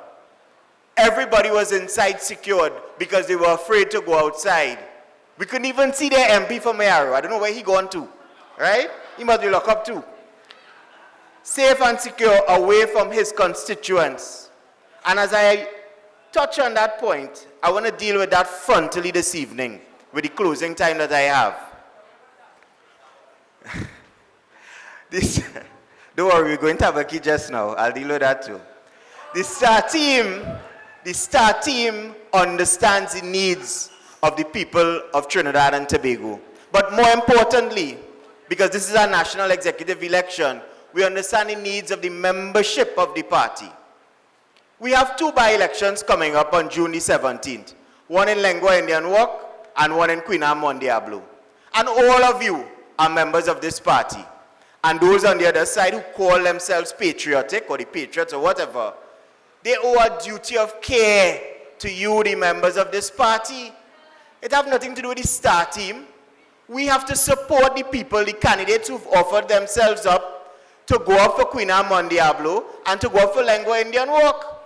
Everybody was inside secured because they were afraid to go outside. We couldn't even see their MP from Mayaro. I don't know where he gone to, right? He must be locked up too. Safe and secure away from his constituents. And as I touch on that point, I want to deal with that frontally this evening with the closing time that I have. Don't worry, we're going to have a key just now. I'll deal with that too. The star team understands the needs of the people of Trinidad and Tobago. But more importantly, because this is a national executive election, we understand the needs of the membership of the party. We have 2 by-elections coming up on June the 17th. One in Lengua Indian Walk and one in Queen Anne Mon Diablo. And all of you are members of this party. And those on the other side who call themselves patriotic or the patriots or whatever, they owe a duty of care to you, the members of this party. It has nothing to do with the star team. We have to support the people, the candidates who've offered themselves up to go up for Queen Anne Mon Diablo and to go up for Lengua Indian Walk.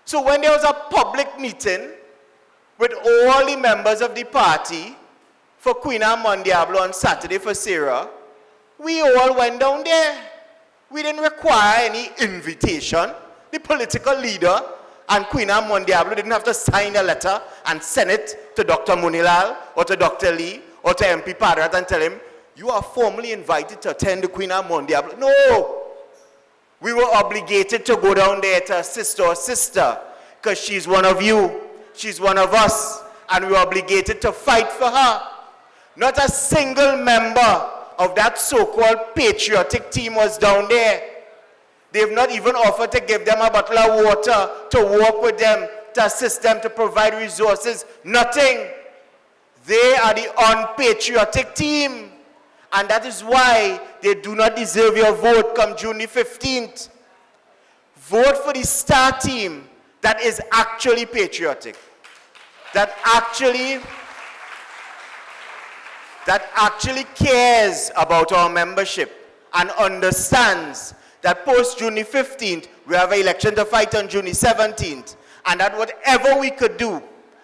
So when there was a public meeting with all the members of the party for Queen Anne Mon Diablo on Saturday for Sarah, we all went down there. We didn't require any invitation. The political leader and Queen Anne Mon Diablo didn't have to sign a letter and send it to Dr. Munilal or to Dr. Lee or to MP Padrat and tell him, you are formally invited to attend the Queen Anne Mon Diablo. No! We were obligated to go down there to assist our sister because she's one of you, she's one of us, and we were obligated to fight for her. Not a single member of that so-called patriotic team was down there. They've not even offered to give them a bottle of water, to walk with them, to assist them, to provide resources. Nothing. They are the unpatriotic team. And that is why they do not deserve your vote come June the 15th. Vote for the star team that is actually patriotic. That actually cares about our membership and understands that post June the 15th, we have an election to fight on June the 17th, and that whatever we could do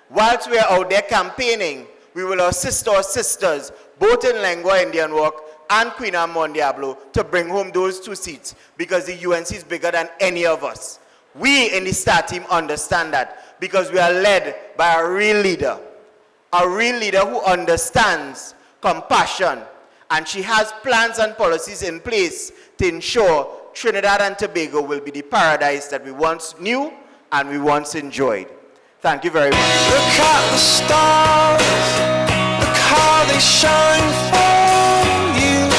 whilst we are out there campaigning, we will assist our sisters, both in Lengua Indian Walk and Queen Anne Mon Diablo, to bring home those 2 seats, because the UNC is bigger than any of us. We in the star team understand that, because we are led by a real leader who understands compassion, and she has plans and policies in place to ensure Trinidad and Tobago will be the paradise that we once knew and we once enjoyed. Thank you very much. Look at the stars, look how they shine for you.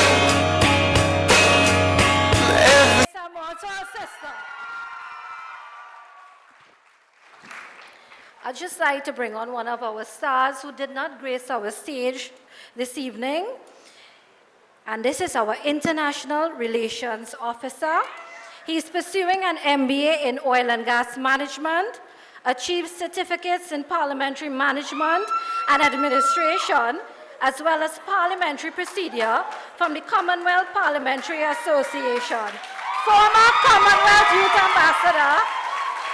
I'd just like to bring on one of our stars who did not grace our stage this evening. And this is our International Relations Officer. He's pursuing an MBA in Oil and Gas Management, achieved certificates in Parliamentary Management and Administration, as well as Parliamentary Procedure from the Commonwealth Parliamentary Association. Former Commonwealth Youth Ambassador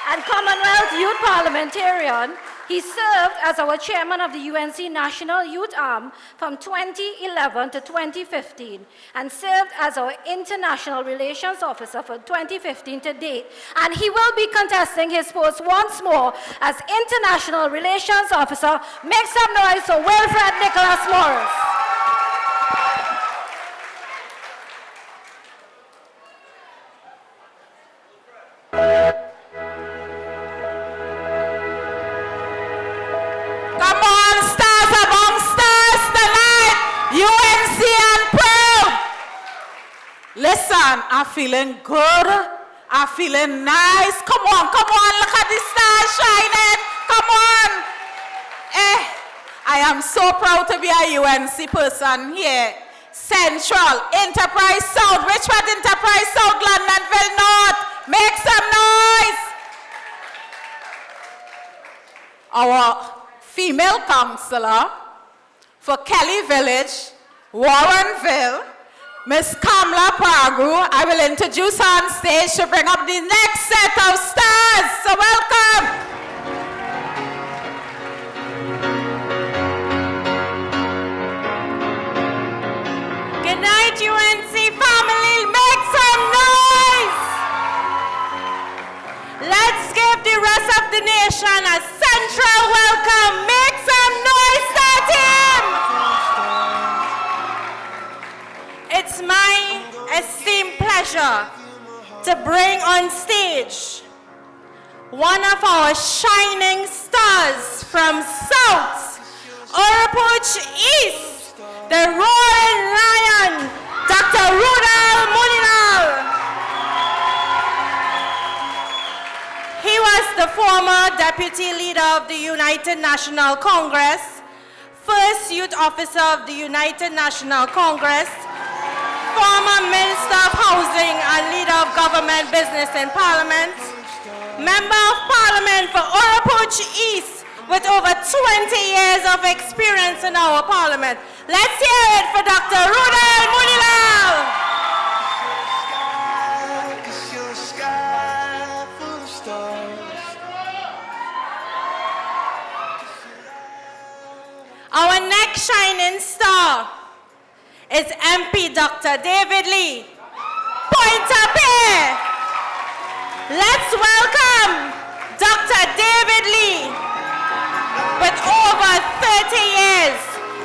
and Commonwealth Youth Parliamentarian, he served as our chairman of the UNC National Youth Arm from 2011 to 2015 and served as our International Relations Officer from 2015 to date. And he will be contesting his post once more as International Relations Officer. Make some noise for Wilfred Nicholas Morris. Listen, I'm feeling good. I'm feeling nice. Come on, look at the stars shining. Come on. I am so proud to be a UNC person here. Central, Enterprise South, Richmond Enterprise South, Londonville North. Make some noise. Our female councillor for Kelly Village, Warrenville, Miss Kamla Pragu, I will introduce her on stage to bring up the next set of stars. So welcome. Good night, UNC family. Make some noise. Let's give the rest of the nation a central welcome. Make some noise, team. It's my esteemed pleasure to bring on stage one of our shining stars from South, Oropouche East, the Roaring Lion, Dr. Rudal Mulinal. He was the former deputy leader of the United National Congress, first youth officer of the United National Congress, former Minister of Housing and Leader of Government Business in Parliament, Member of Parliament for Oropouche East with over 20 years of experience in our Parliament. Let's hear it for Dr. Rudal Mulinal. Our next shining star is MP Dr. David Lee. Pointe-à-Pitre. Let's welcome Dr. David Lee with over 30 years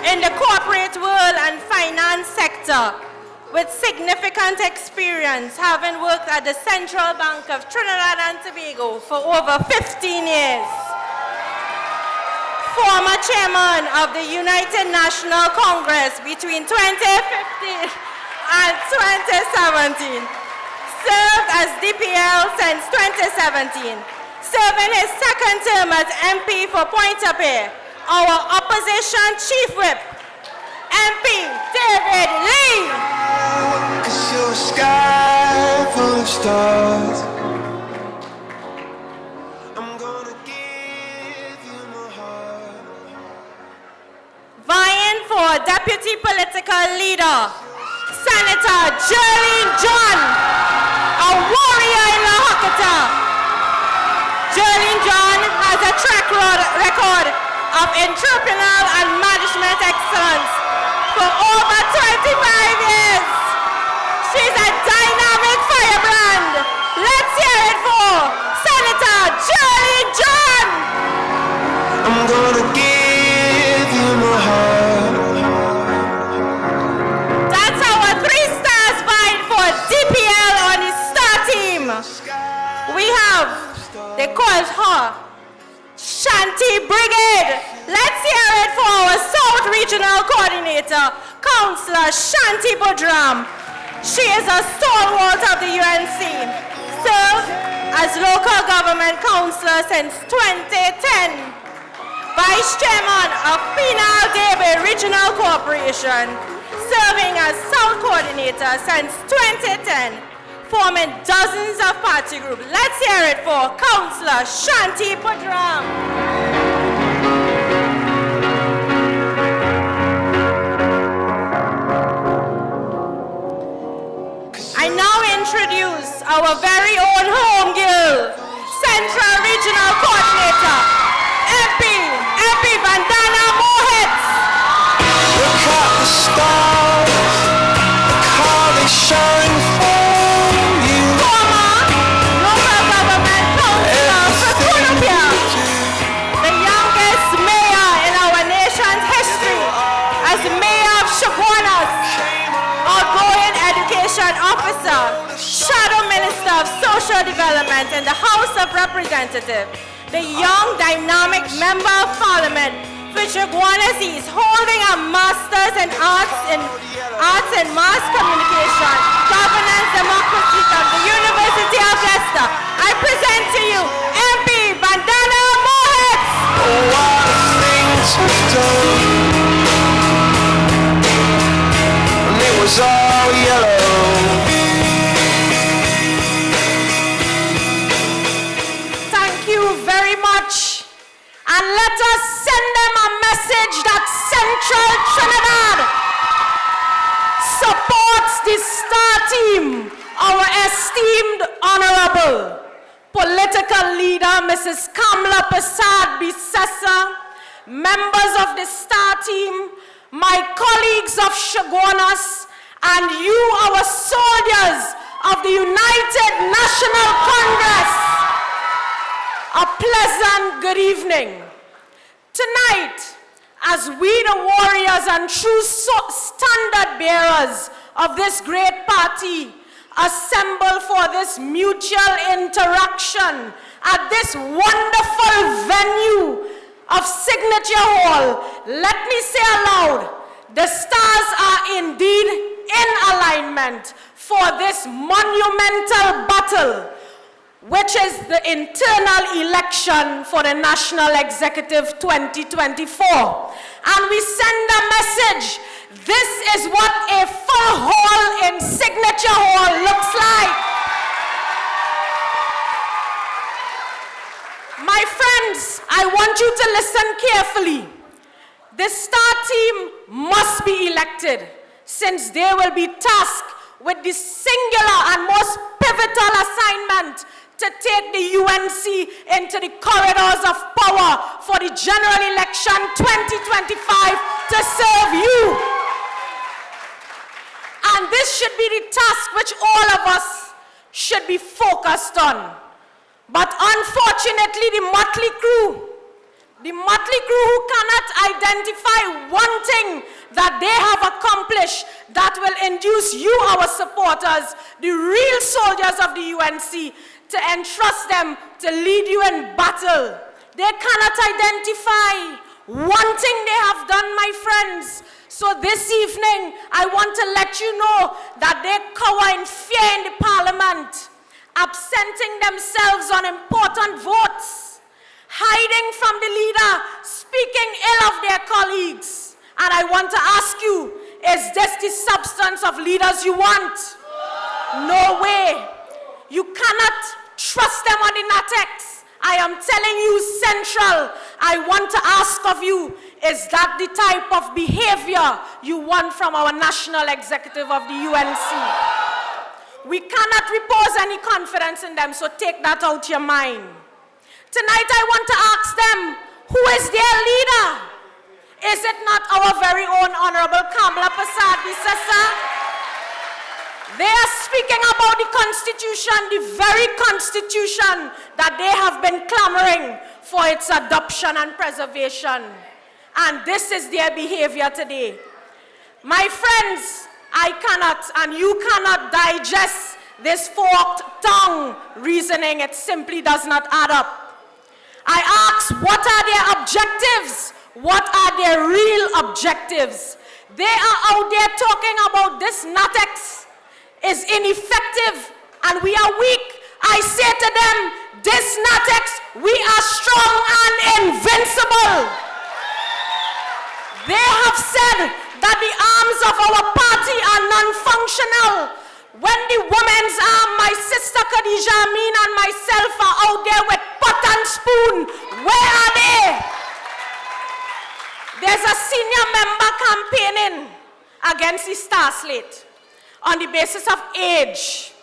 in the corporate world and finance sector with significant experience, having worked at the Central Bank of Trinidad and Tobago for over 15 years. Former chairman of the United National Congress between 2015 and 2017. Served as DPL since 2017. Serving his second term as MP for Pointe-à-Pitre. Our opposition chief whip, MP David Lee. Cause you're a sky full of stars. I'm gonna give you my heart. Vying for deputy political leader, Senator Jerlene John, a warrior in La Hocata. Jerlene John has a track record of entrepreneurial and management excellence for over 25 years. She's a dynamic firebrand. Let's hear it for Senator Jerlene John. I'm gonna give you my heart. That's our 3 stars vying for DPL on his star team. We have, they call her Shanti Brigade. Let's hear it for our South Regional Coordinator, Councillor Shanti Budram. She is a stalwart of the UNC, served as local government councillor since 2010, Vice Chairman of Penal Debe Regional Corporation, serving as South Coordinator since 2010, forming dozens of party groups. Let's hear it for Councillor Shanti Budram. I now introduce our very own home girl, Central Regional Coordinator, MP Vandana Mohit. Look at the stars, look how they shine for you. Former local government councillor for Columbia, the youngest mayor in our nation's history as mayor of Chaguanas, outgoing education officer, shadow minister of social development in the House of Representatives, the young dynamic member of parliament for Chaguanas. He is holding a master's in arts and mass communication, governance, democracy from the University of Leicester. I present to you MP Bandana Mohit. Oh, all the things we've done, and it was all yellow. Thank you very much. And let us send them a message that Central Trinidad supports the STAR team, our esteemed honorable political leader, Mrs. Kamla Prasad Bisesa, members of the STAR team, my colleagues of Chaguanas, and you, our soldiers of the United National Congress. A pleasant good evening. Tonight, as we the warriors and true standard bearers of this great party assemble for this mutual interaction at this wonderful venue of Signature Hall, let me say aloud, the stars are indeed in alignment for this monumental battle, which is the internal election for the National Executive 2024. And we send a message. This is what a full hall in Signature Hall looks like. My friends, I want you to listen carefully. The STAR team must be elected, since they will be tasked with the singular and most pivotal assignment to take the UNC into the corridors of power for the general election 2025 to serve you. And this should be the task which all of us should be focused on. But unfortunately, the motley crew who cannot identify one thing that they have accomplished that will induce you, our supporters, the real soldiers of the UNC, to entrust them to lead you in battle. They cannot identify one thing they have done, my friends. So this evening, I want to let you know that they cower in fear in the parliament, absenting themselves on important votes, hiding from the leader, speaking ill of their colleagues. And I want to ask you, is this the substance of leaders you want? No way. You cannot trust them on the NATEX. I am telling you, Central, I want to ask of you, is that the type of behavior you want from our national executive of the UNC? We cannot repose any confidence in them, so take that out your mind. Tonight I want to ask them, who is their leader? Is it not our very own Honorable Kamla Prasad Bisesa? They are speaking about the Constitution, the very Constitution that they have been clamoring for its adoption and preservation. And this is their behavior today. My friends, I cannot and you cannot digest this forked tongue reasoning. It simply does not add up. I ask, what are their objectives? What are their real objectives? They are out there talking about this NATEX is ineffective and we are weak. I say to them, this NATEX, we are strong and invincible. They have said that the arms of our party are non-functional. When the women's arm, my sister Khadija Amin and myself are out there with pot and spoon, where are they? There's a senior member campaigning against the Star Slate on the basis of age,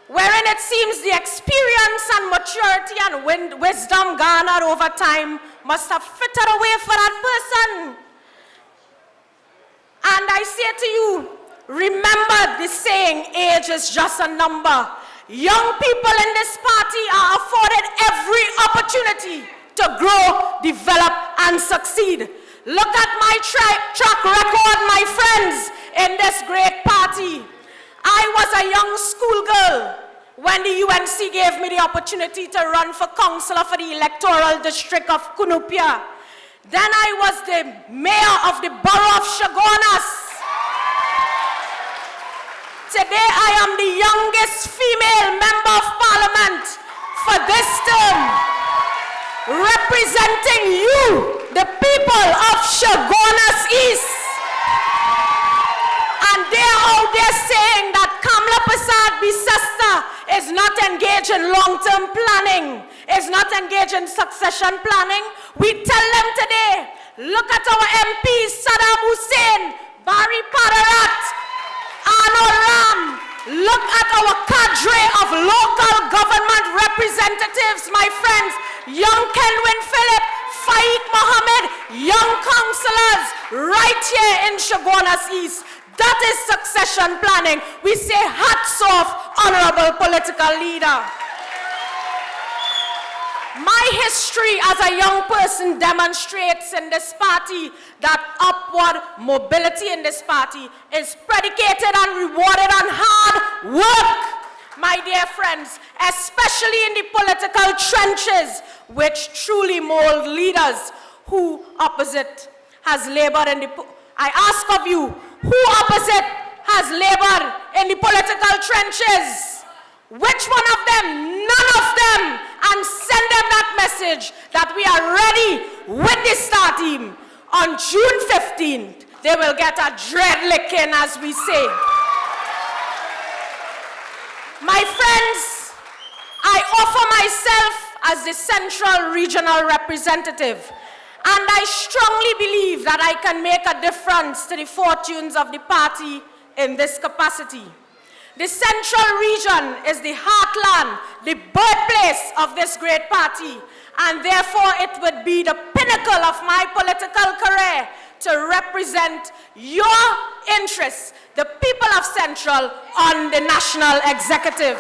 wherein it seems the experience and maturity and wisdom garnered over time must have fitted away for that person. And I say to you, remember the saying, age is just a number. Young people in this party are afforded every opportunity to grow, develop, and succeed. Look at my track record, my friends, in this great party. I was a young schoolgirl when the UNC gave me the opportunity to run for councillor for the electoral district of Cunupia. Then I was the mayor of the borough of Chaguanas. Today I am the youngest female member of parliament for this term, representing you, the people of Chaguanas East. And they are out there saying that Kamla Prasad Bisesta is not engaged in long-term planning, is not engaged in succession planning. We tell them today, look at our MPs, Saddam Hussein, Barry Padarat, Arnold Ram. Look at our cadre of local government representatives, my friends, young Kenwin Phillip, Faiq Mohammed, young councillors right here in Chaguanas East. That is succession planning. We say hats off, honorable political leader. My history as a young person demonstrates in this party that upward mobility in this party is predicated and rewarded on hard work, my dear friends, especially in the political trenches, which truly mold leaders who opposite has labored in the... I ask of you, who opposite has labored in the political trenches? Which one of them? None of them. And send them that message that we are ready with the star team. On June 15th, they will get a dread licking, as we say. My friends, I offer myself as the Central Regional Representative. And I strongly believe that I can make a difference to the fortunes of the party in this capacity. The Central Region is the heartland, the birthplace of this great party, and therefore it would be the pinnacle of my political career to represent your interests, the people of Central, on the national executive.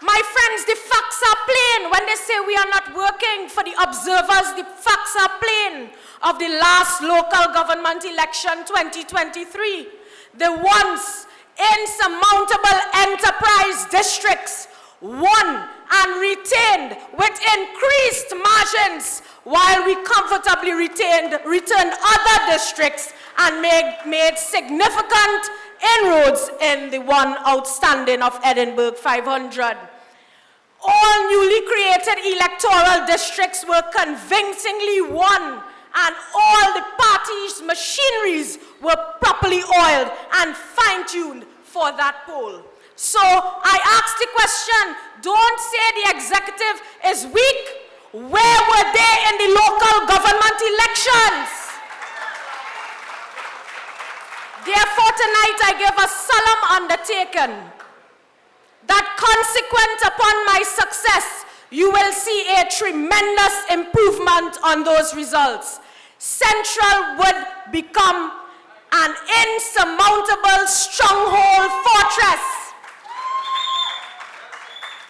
My friends, the facts are plain. When they say we are not working for the observers, the facts are plain of the last local government election 2023. The once insurmountable enterprise districts won and retained with increased margins, while we comfortably returned other districts and made significant inroads in the one outstanding of Edinburgh 500. All newly created electoral districts were convincingly won, and all the party's machineries were properly oiled and fine-tuned for that poll. So I ask the question, don't say the executive is weak. Where were they in the local government elections? Therefore, tonight I give a solemn undertaking that consequent upon my success, you will see a tremendous improvement on those results. Central would become an insurmountable stronghold fortress.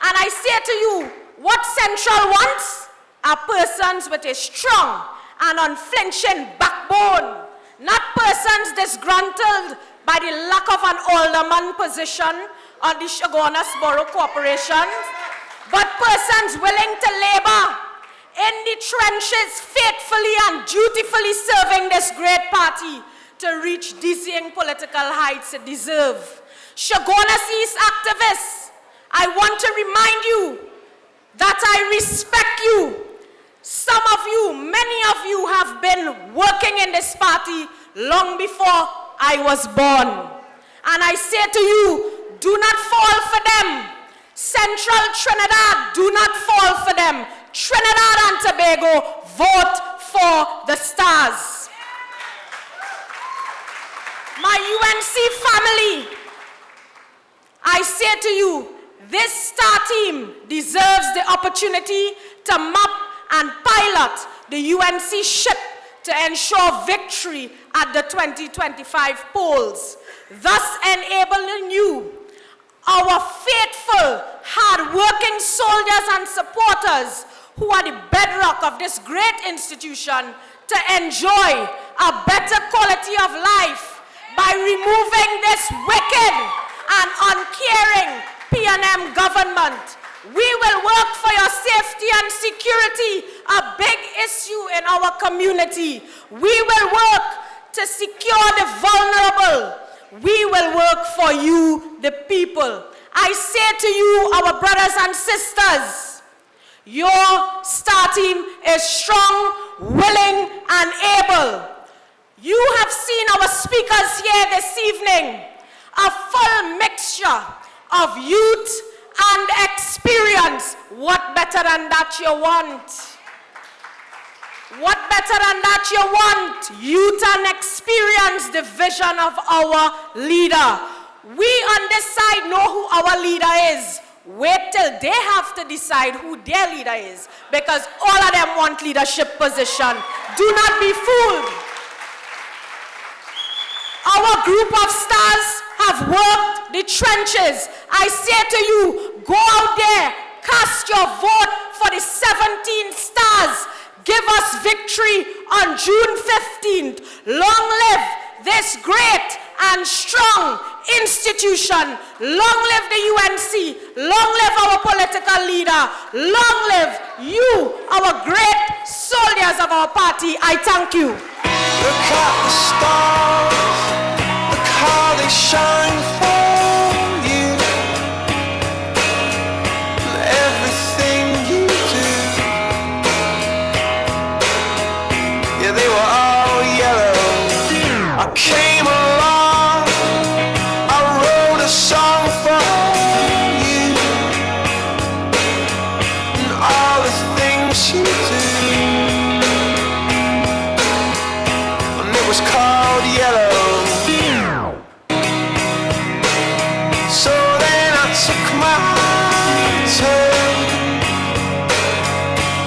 And I say to you, what Central wants are persons with a strong and unflinching backbone, not persons disgruntled by the lack of an alderman position on the Chaguanas Borough Corporation, but persons willing to labor in the trenches, faithfully and dutifully serving this great party to reach dizzying political heights it deserve. Chaguanas East activists, I want to remind you that I respect you. Some of you, many of you have been working in this party long before I was born. And I say to you, do not fall for them. Central Trinidad, do not fall for them. Trinidad and Tobago, vote for the stars. My UNC family, I say to you, this star team deserves the opportunity to map and pilot the UNC ship to ensure victory at the 2025 polls, thus enabling you, our faithful, hard-working soldiers and supporters who are the bedrock of this great institution, to enjoy a better quality of life by removing this wicked and uncaring P&M government. We will work for your safety safety and security a big issue in our community. We will work to secure the vulnerable. We will work for you, the people. I say to you, our brothers and sisters, your star team is strong, willing, and able. You have seen our speakers here this evening, a full mixture of youth and experience. What better than that you want? What better than that you want? Youth and experience, the vision of our leader. We on this side know who our leader is. Wait till they have to decide who their leader is, because all of them want leadership position. Do not be fooled. Our group of stars have worked the trenches. I say to you, go out there, cast your vote for the 17 stars. Give us victory on June 15th. Long live this great and strong institution. Long live the UNC. Long live our political leader. Long live you, our great soldiers of our party. I thank you. Look at the stars, look how they shine for you. Everything you do, yeah, they were all yellow. I came along, I wrote a song for you, and all the things you do, and it was called Yellow. So then I took my turn.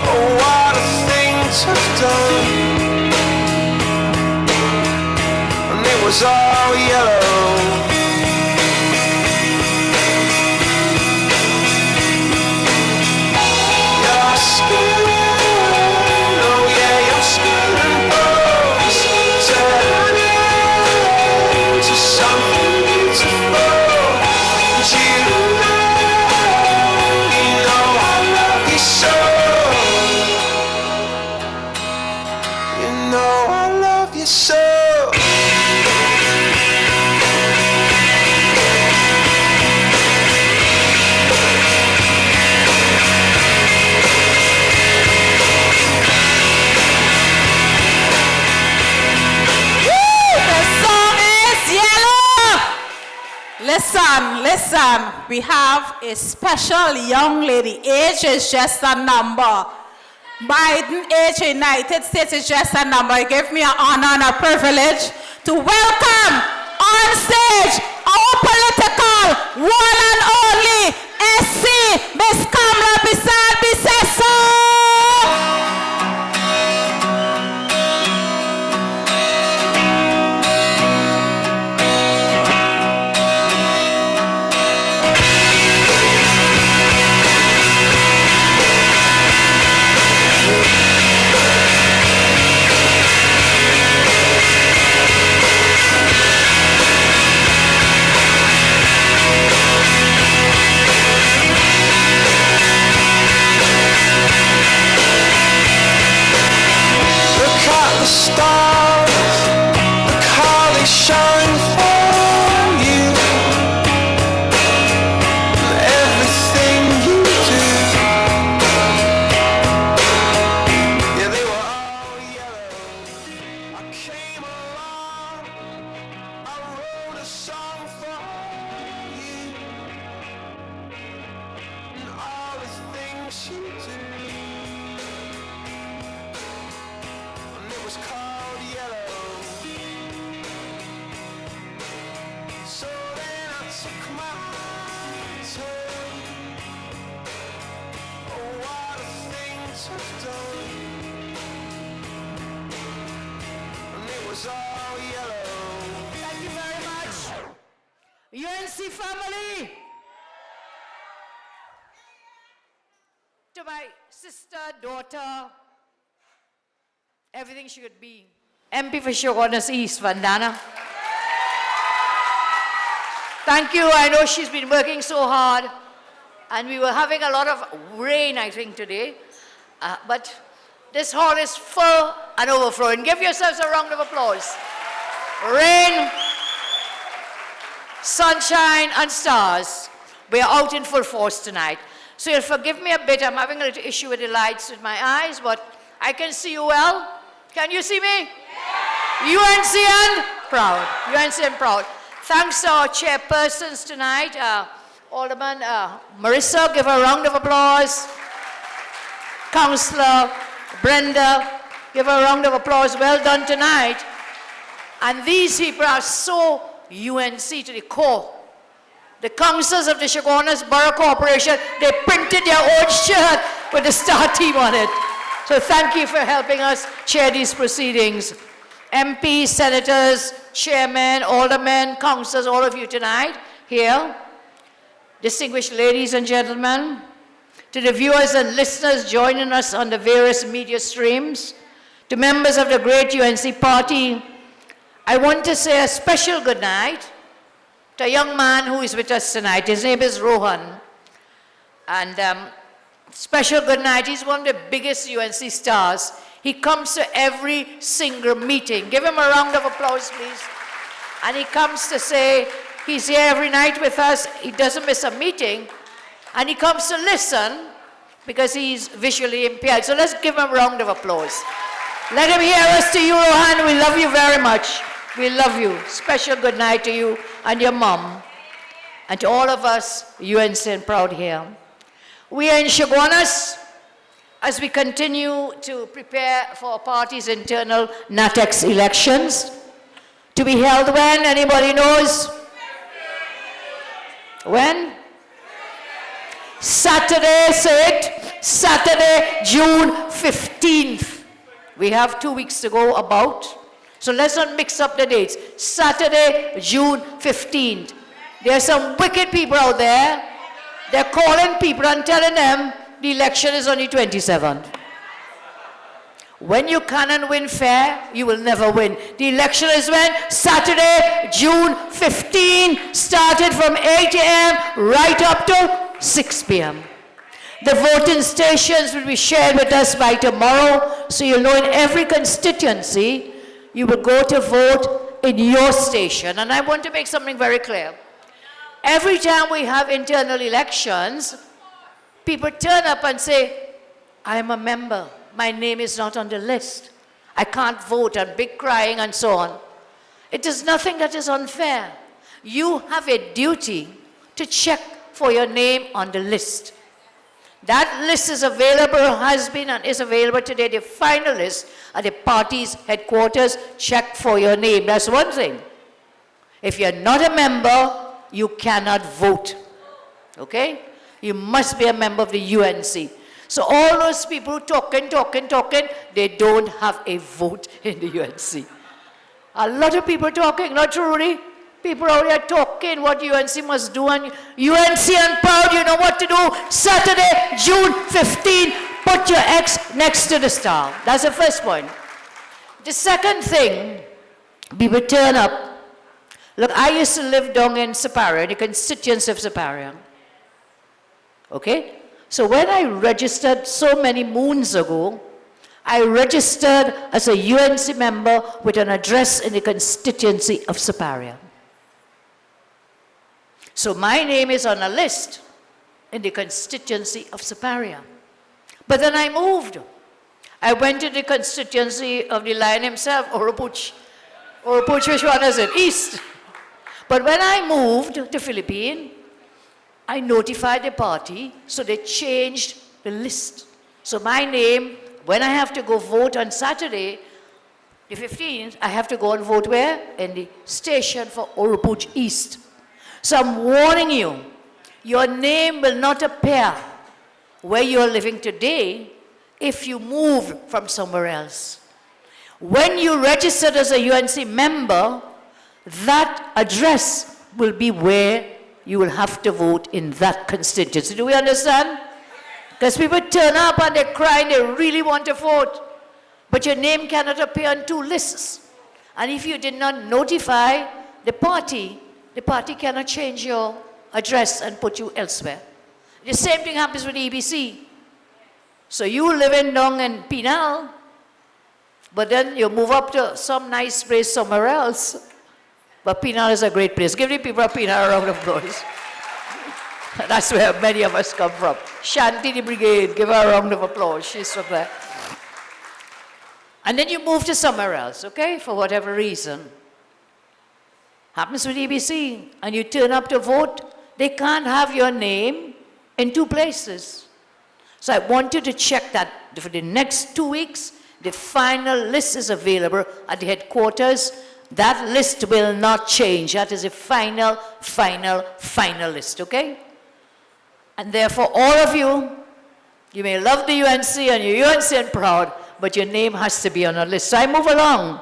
Oh, what a thing to have done. And it was all yellow. Your skin, oh yeah, your skin was turning into something beautiful. Listen, we have a special young lady. Age is just a number. Biden age in United States is just a number. It gave me an honor and a privilege to welcome on stage our political one and only SC, Miss Kamala Bissell-Bissessor. Stars, look how they shine for you. Everything you do, yeah, they were all yellow. I came along, I wrote a song for you, and all the things you do. Was called Yellow. So then I took my turn. Oh, what a thing to have done. And it was all yellow. Thank you very much. UNC family. To my sister, daughter, everything she could be. MP for Chaguanas East, Vandana. Thank you. I know she's been working so hard. And we were having a lot of rain, I think, today. But this hall is full and overflowing. Give yourselves a round of applause. Rain, sunshine, and stars. We are out in full force tonight. So you'll forgive me a bit. I'm having a little issue with the lights with my eyes, but I can see you well. Can you see me? Yeah. UNC and proud. UNC and proud. Thanks to our chairpersons tonight. Alderman Marissa, give her a round of applause. Councillor Brenda, give her a round of applause. Well done tonight. And these people are so UNC to the core. The councillors of the Chaguanas Borough Corporation, they printed their own shirt with the star team on it. So thank you for helping us chair these proceedings. MPs, senators, chairmen, aldermen, councillors, all of you tonight here. Distinguished ladies and gentlemen, to the viewers and listeners joining us on the various media streams, to members of the great UNC party, I want to say a special good night to a young man who is with us tonight. His name is Rohan. And special good night. He's one of the biggest UNC stars. He comes to every single meeting. Give him a round of applause, please. And he comes to say, he's here every night with us. He doesn't miss a meeting. And he comes to listen because he's visually impaired. So let's give him a round of applause. Let him hear us to you, Rohan. We love you very much. We love you. Special good night to you and your mom. And to all of us, UNC and proud here. We are in Chaguanas as we continue to prepare for our party's internal NATEX elections. To be held when? Anybody knows? When? Saturday, say it. Saturday, June 15th. We have 2 weeks to go about. So let's not mix up the dates. Saturday, June 15th. There are some wicked people out there. They're calling people and telling them the election is on the 27th. When you cannot win fair, you will never win. The election is when? Saturday, June 15, started from 8 a.m. right up to 6 p.m. The voting stations will be shared with us by tomorrow, so you'll know in every constituency, you will go to vote in your station. And I want to make something very clear. Every time we have internal elections, people turn up and say, I am a member. My name is not on the list. I can't vote, and big crying and so on. It is nothing that is unfair. You have a duty to check for your name on the list. That list is available, has been and is available today. The final list at the party's headquarters. Check for your name. That's one thing. If you're not a member, you cannot vote. Okay? You must be a member of the UNC. So all those people talking, they don't have a vote in the UNC. A lot of people talking, not true, Rudy? People out there talking what UNC must do, and UNC and proud, you know what to do. Saturday, June 15, put your X next to the star. That's the first point. The second thing, people turn up. Look, I used to live down in Siparia, the constituency of Siparia. Okay? So when I registered so many moons ago, I registered as a UNC member with an address in the constituency of Siparia. So my name is on a list in the constituency of Siparia. But then I moved. I went to the constituency of the lion himself, Oropouche. Oropouche, which one is it? East. But when I moved to Philippines, I notified the party, so they changed the list. So my name, when I have to go vote on Saturday, the 15th, I have to go and vote where? In the station for Oropouche East. So I'm warning you, your name will not appear where you're living today if you move from somewhere else. When you registered as a UNC member, that address will be where you will have to vote in that constituency. Do we understand? Because people turn up and they cry and they really want to vote, but your name cannot appear on two lists. And if you did not notify the party cannot change your address and put you elsewhere. The same thing happens with EBC. So you living down in Penal, but then you move up to some nice place somewhere else. But Penal is a great place. Give the people of Penal a round of applause. That's where many of us come from. Shanti the Brigade, give her a round of applause. She's from there. And then you move to somewhere else, okay, for whatever reason. Happens with EBC, and you turn up to vote, they can't have your name in 2 places. So I want you to check that for the next 2 weeks, the final list is available at the headquarters. That list will not change. That is a final list, okay? And therefore, all of you, you may love the UNC and you're UNC proud, but your name has to be on a list. So I move along.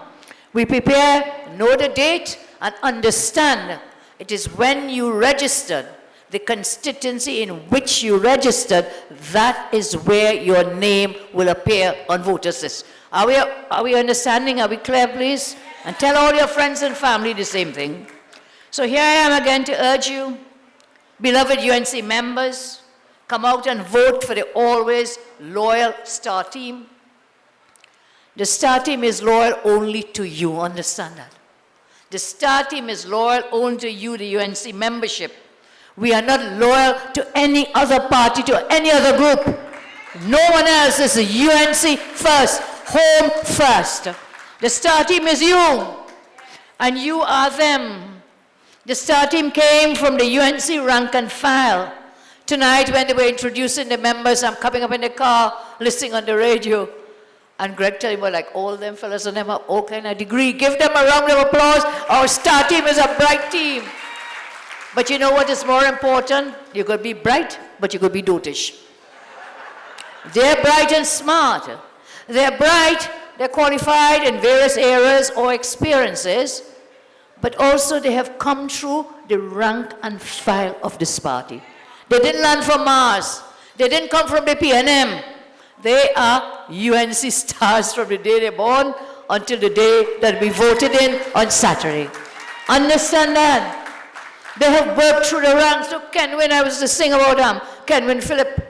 We prepare, know the date, and understand it is when you registered, the constituency in which you registered, that is where your name will appear on voters list. Are we understanding? Are we clear, please? And tell all your friends and family the same thing. So here I am again to urge you, beloved UNC members, come out and vote for the always loyal STAR team. The STAR team is loyal only to you, understand that? The STAR team is loyal only to you, the UNC membership. We are not loyal to any other party, to any other group. No one else is UNC first, home first. The STAR team is you, and you are them. The STAR team came from the UNC rank and file. Tonight, when they were introducing the members, I'm coming up in the car, listening on the radio, and Greg telling me, like, all them fellas and them have all kind of degree. Give them a round of applause. Our STAR team is a bright team. But you know what is more important? You could be bright, but you could be dotish. They're bright and smart. They're bright, they're qualified in various areas or experiences, but also they have come through the rank and file of this party. They didn't land from Mars. They didn't come from the PNM. They are UNC stars from the day they're born until the day that we voted in on Saturday. Understand that? They have worked through the ranks. So Kenwin, I was just saying about Kenwin Phillip,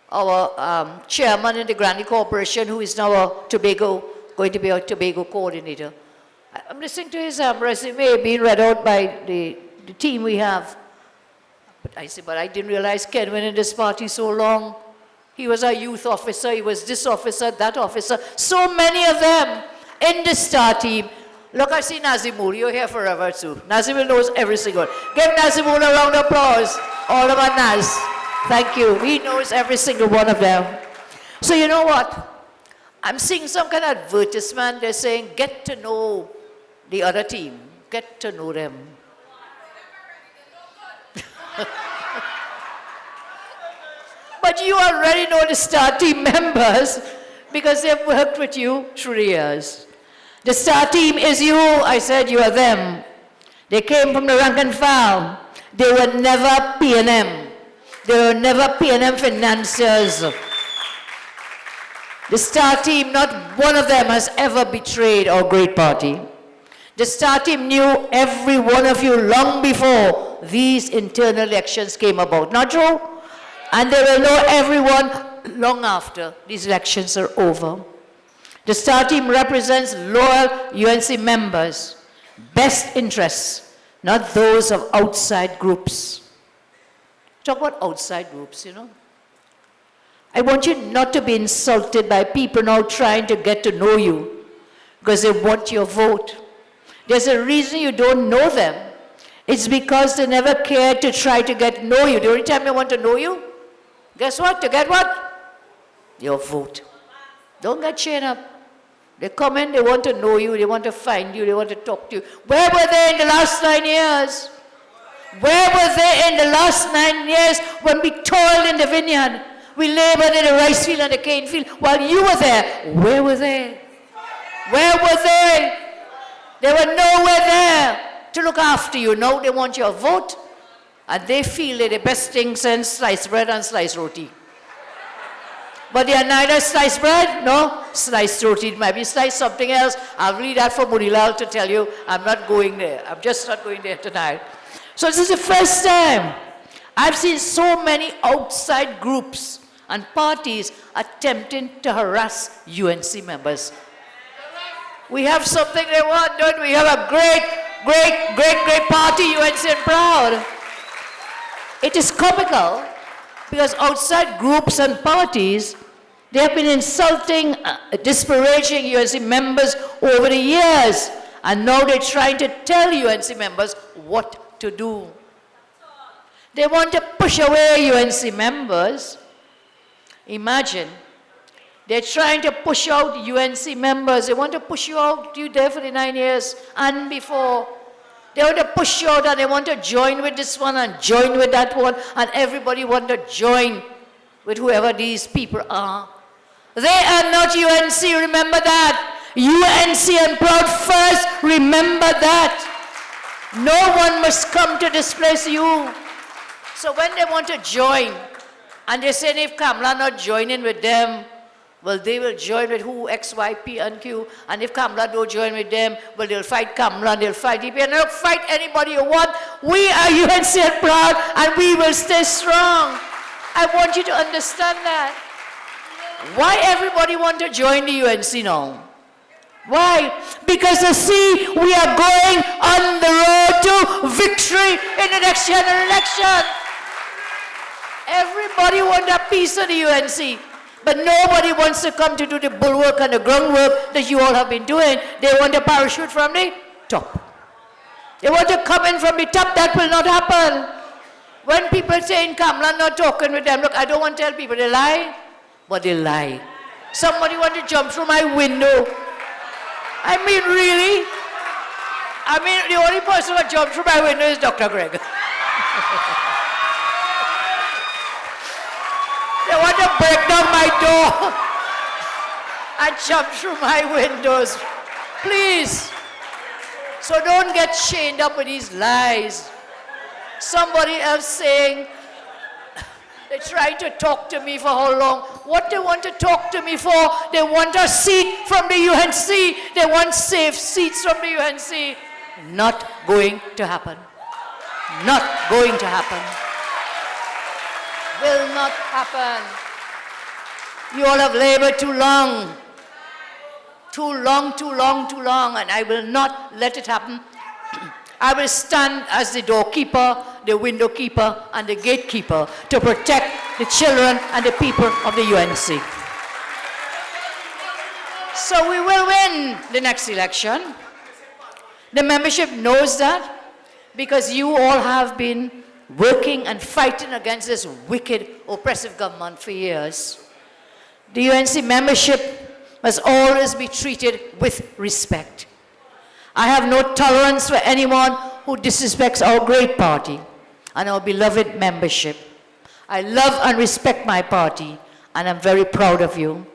our chairman in the Granny Corporation, who is now going to be a Tobago coordinator. I'm listening to his resume being read out by the team we have. But I said, but I didn't realize Kenwin in this party so long. He was a youth officer, he was this officer, that officer. So many of them in the STAR team. Look, I see Nazimul, you're here forever too. Nazimul knows every single one. Give Nazimul a round of applause. All of our Naz. Thank you. He knows every single one of them. So you know what? I'm seeing some kind of advertisement. They're saying, get to know the other team. Get to know them. But you already know the STAR team members because they've worked with you through the years. The STAR team is you. I said you are them. They came from the rank and file. They were never PNM. They were never PNM financiers. The STAR team, not one of them has ever betrayed our great party. The STAR team knew every one of you long before these internal elections came about. Not true? And they will know everyone long after these elections are over. The STAR team represents loyal UNC members, best interests, not those of outside groups. Talk about outside groups, you know. I want you not to be insulted by people now trying to get to know you because they want your vote. There's a reason you don't know them. It's because they never cared to try to get to know you. The only time they want to know you, guess what? To get what? Your vote. Don't get chained up. They come in, they want to know you, they want to find you, they want to talk to you. Where were they in the last 9 years? Where were they in the last 9 years when we toiled in the vineyard? We labored in the rice field and the cane field while you were there. Where were they? Where were they? They were nowhere there to look after you. Now they want your vote, and they feel they're the best thing since sliced bread and sliced roti. But they are neither sliced bread nor sliced roti. It might be sliced something else. I'll leave that for Munilal to tell you. I'm not going there. I'm just not going there tonight. So this is the first time I've seen so many outside groups and parties attempting to harass UNC members. We have something they want, don't we? We have a great party, UNC and proud. It is comical because outside groups and parties, they have been insulting, disparaging UNC members over the years. And now they're trying to tell UNC members what to do. They want to push away UNC members. Imagine, they're trying to push out UNC members. They want to push you out, you there for the 9 years and before. They want to push you out and they want to join with this one and join with that one, and everybody want to join with whoever these people are. They are not UNC, remember that. UNC and proud first, remember that. No one must come to displace you. So when they want to join, and they say if Kamala not joining with them, well, they will join with who? X, Y, P, and Q. And if Kamala don't join with them, well, they'll fight Kamala and they'll fight EP. And they'll fight anybody you want. We are UNC and proud, and we will stay strong. I want you to understand that. Why everybody want to join the UNC now? Why? Because they see we are going on the road to victory in the next general election. Everybody wants a piece of the UNC. But nobody wants to come to do the bulwark and the groundwork that you all have been doing. They want a parachute from the top. They want to come in from the top. That will not happen. When people say in Kamala not talking with them, look, I don't want to tell people they lie, but they lie. Somebody want to jump through my window. I mean, really? I mean, the only person who jumped through my window is Dr. Greg. They want to break down my door and jump through my windows. Please. So don't get chained up with these lies. Somebody else saying, they're trying to talk to me for how long? What they want to talk to me for? They want a seat from the UNC. They want safe seats from the UNC. Not going to happen. Not going to happen. Will not happen. You all have labored too long. Too long, too long, too long, and I will not let it happen. I will stand as the doorkeeper, the window keeper, and the gatekeeper to protect the children and the people of the UNC. So we will win the next election. The membership knows that because you all have been working and fighting against this wicked, oppressive government for years. The UNC membership must always be treated with respect. I have no tolerance for anyone who disrespects our great party and our beloved membership. I love and respect my party, and I'm very proud of you.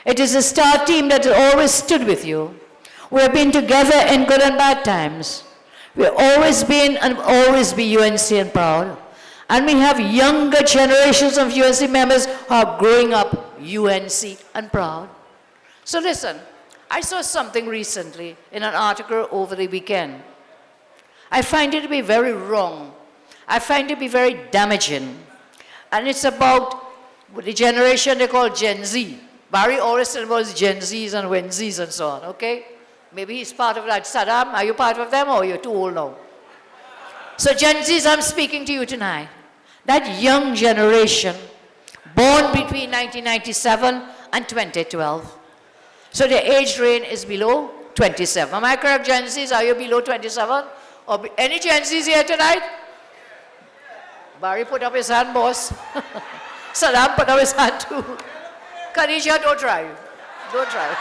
It is a star team that has always stood with you. We have been together in good and bad times. We've always been and always be UNC and proud. And we have younger generations of UNC members who are growing up UNC and proud. So listen, I saw something recently in an article over the weekend. I find it to be very wrong. I find it to be very damaging. And it's about the generation they call Gen Z. Barry always tells about Gen Zs and Wenzs and so on, okay? Maybe he's part of that. Saddam, are you part of them or you're too old now? So Gen Zs, I'm speaking to you tonight. That young generation, born between 1997 and 2012. So the age range is below 27. Am I correct, Gen Zs? Are you below 27? Or any Gen Zs here tonight? Barry put up his hand, boss. Saddam put up his hand too. Khadija, don't try. Don't try.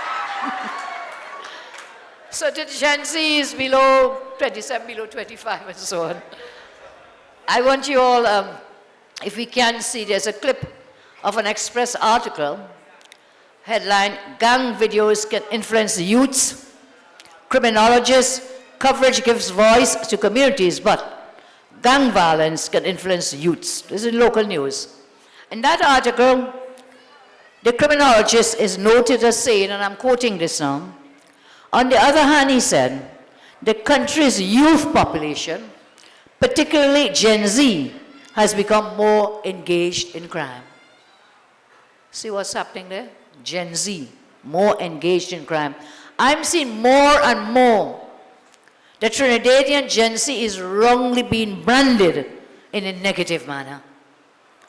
So the Gen Z is below 27, below 25 and so on. I want you all, if we can see, there's a clip of an Express article, headline, Gang Videos Can Influence Youths, Criminologists, Coverage Gives Voice to Communities, but Gang Violence Can Influence Youths. This is local news. In that article, the criminologist is noted as saying, and I'm quoting this now, on the other hand, he said, the country's youth population, particularly Gen Z, has become more engaged in crime. See what's happening there? Gen Z, more engaged in crime. I'm seeing more and more the Trinidadian Gen Z is wrongly being branded in a negative manner.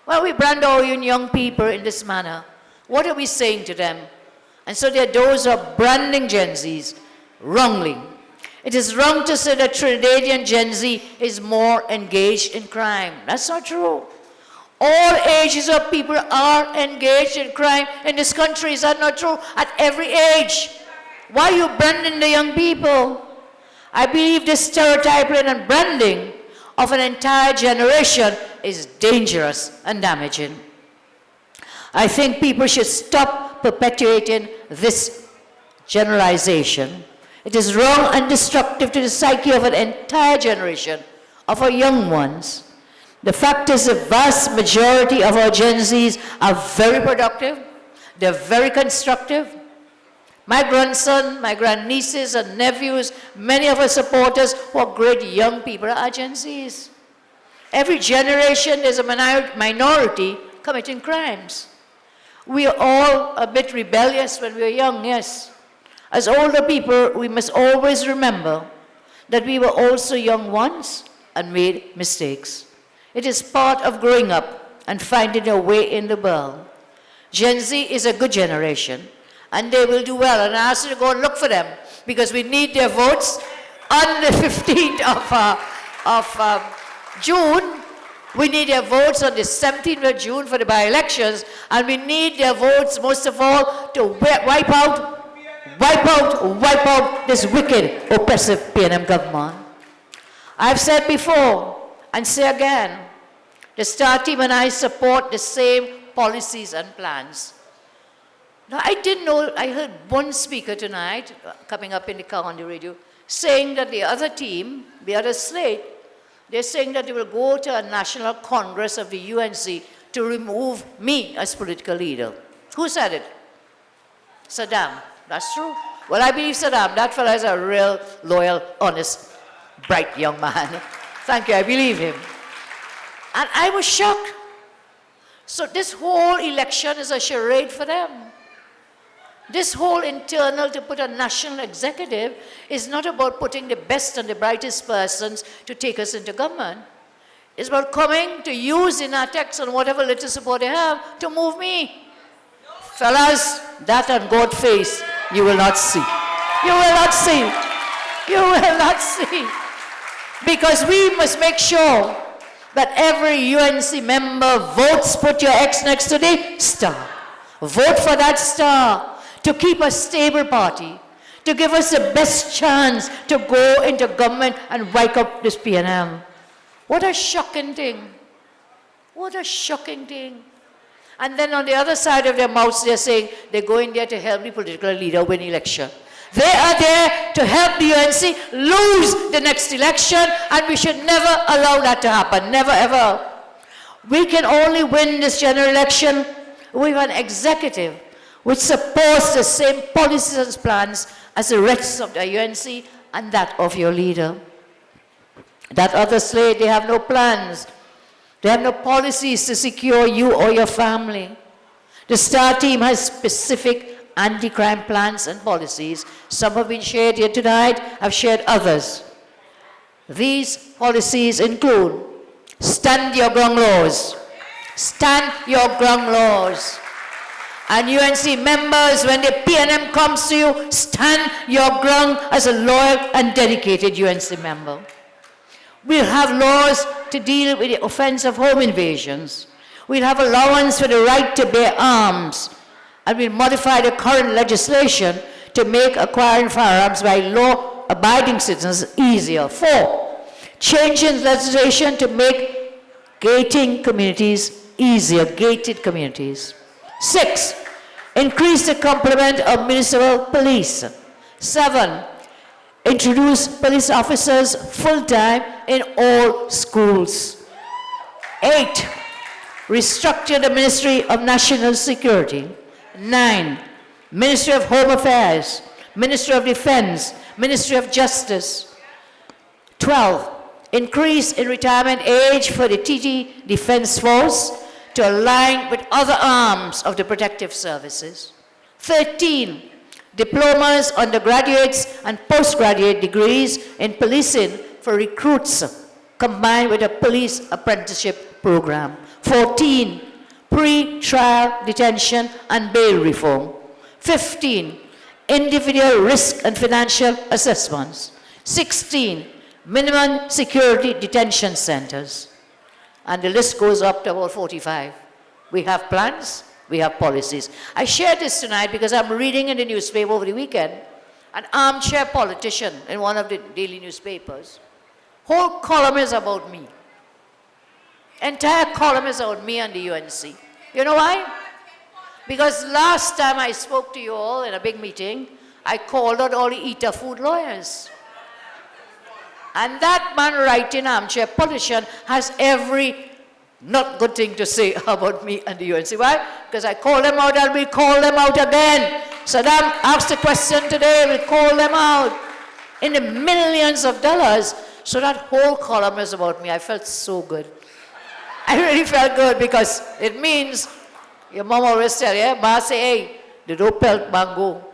Well, we brand our young people in this manner. What are we saying to them? And so there are those who are branding Gen Zs wrongly. It is wrong to say that Trinidadian Gen Z is more engaged in crime. That's not true. All ages of people are engaged in crime in this country. Is that not true? At every age. Why are you branding the young people? I believe this stereotyping and branding of an entire generation is dangerous and damaging. I think people should stop perpetuating this generalization. It is wrong and destructive to the psyche of an entire generation of our young ones. The fact is the vast majority of our Gen Zs are very productive. They're very constructive. My grandson, my grandnieces and nephews, many of our supporters who are great young people are Gen Zs. Every generation there's a minority committing crimes. We are all a bit rebellious when we were young, yes. As older people, we must always remember that we were also young once and made mistakes. It is part of growing up and finding a way in the world. Gen Z is a good generation, and they will do well. And I ask you to go and look for them, because we need their votes on the 15th of June. We need their votes on the 17th of June for the by-elections, and we need their votes, most of all, to wipe out this wicked, oppressive PNM government. I've said before, and say again, the STAR team and I support the same policies and plans. Now, I didn't know, I heard one speaker tonight, coming up in the car on the radio, saying that the other team, the other slate, they're saying that they will go to a national congress of the UNC to remove me as political leader. Who said it? Saddam. That's true. Well, I believe Saddam. That fellow is a real, loyal, honest, bright young man. Thank you, I believe him. And I was shocked. So this whole election is a charade for them. This whole internal to put a national executive is not about putting the best and the brightest persons to take us into government. It's about coming to use in our text and whatever little support they have to move me. Fellas, that on God's face, you will not see. You will not see. You will not see. Because we must make sure that every UNC member votes, put your X next to the star. Vote for that star to keep a stable party, to give us the best chance to go into government and wake up this PNM. What a shocking thing. What a shocking thing. And then on the other side of their mouths, they're saying they're going there to help the political leader win election. They are there to help the UNC lose the next election, and we should never allow that to happen. Never, ever. We can only win this general election with an executive which supports the same policies and plans as the rest of the UNC and that of your leader. That other slate, they have no plans. They have no policies to secure you or your family. The STAR team has specific anti-crime plans and policies. Some have been shared here tonight. I've shared others. These policies include stand your ground laws. Stand your ground laws. And UNC members, when the PNM comes to you, stand your ground as a loyal and dedicated UNC member. We'll have laws to deal with the offense of home invasions. We'll have allowance for the right to bear arms. And we'll modify the current legislation to make acquiring firearms by law-abiding citizens easier. 4, changing legislation to make gating communities easier, gated communities. 6, increase the complement of municipal police. 7, introduce police officers full-time in all schools. 8, restructure the Ministry of National Security. 9, Ministry of Home Affairs, Ministry of Defense, Ministry of Justice. 12, increase in retirement age for the TT Defense Force to align with other arms of the protective services. 13, diplomas, undergraduates, and postgraduate degrees in policing for recruits, combined with a police apprenticeship program. 14, pre-trial detention and bail reform. 15, individual risk and financial assessments. 16, minimum security detention centers. And the list goes up to about 45. We have plans, we have policies. I share this tonight because I'm reading in the newspaper over the weekend, an armchair politician in one of the daily newspapers. Whole column is about me. Entire column is about me and the UNC. You know why? Because last time I spoke to you all in a big meeting, I called out all the eater food lawyers. And that man writing armchair politician has every not good thing to say about me and the UNC. Why? Because I called them out and we call them out again. Saddam asked a question today, we call them out in the millions of dollars. So that whole column is about me. I felt so good. I really felt good because it means, your mom always tell you, Ma say, hey, they don't pelt mango.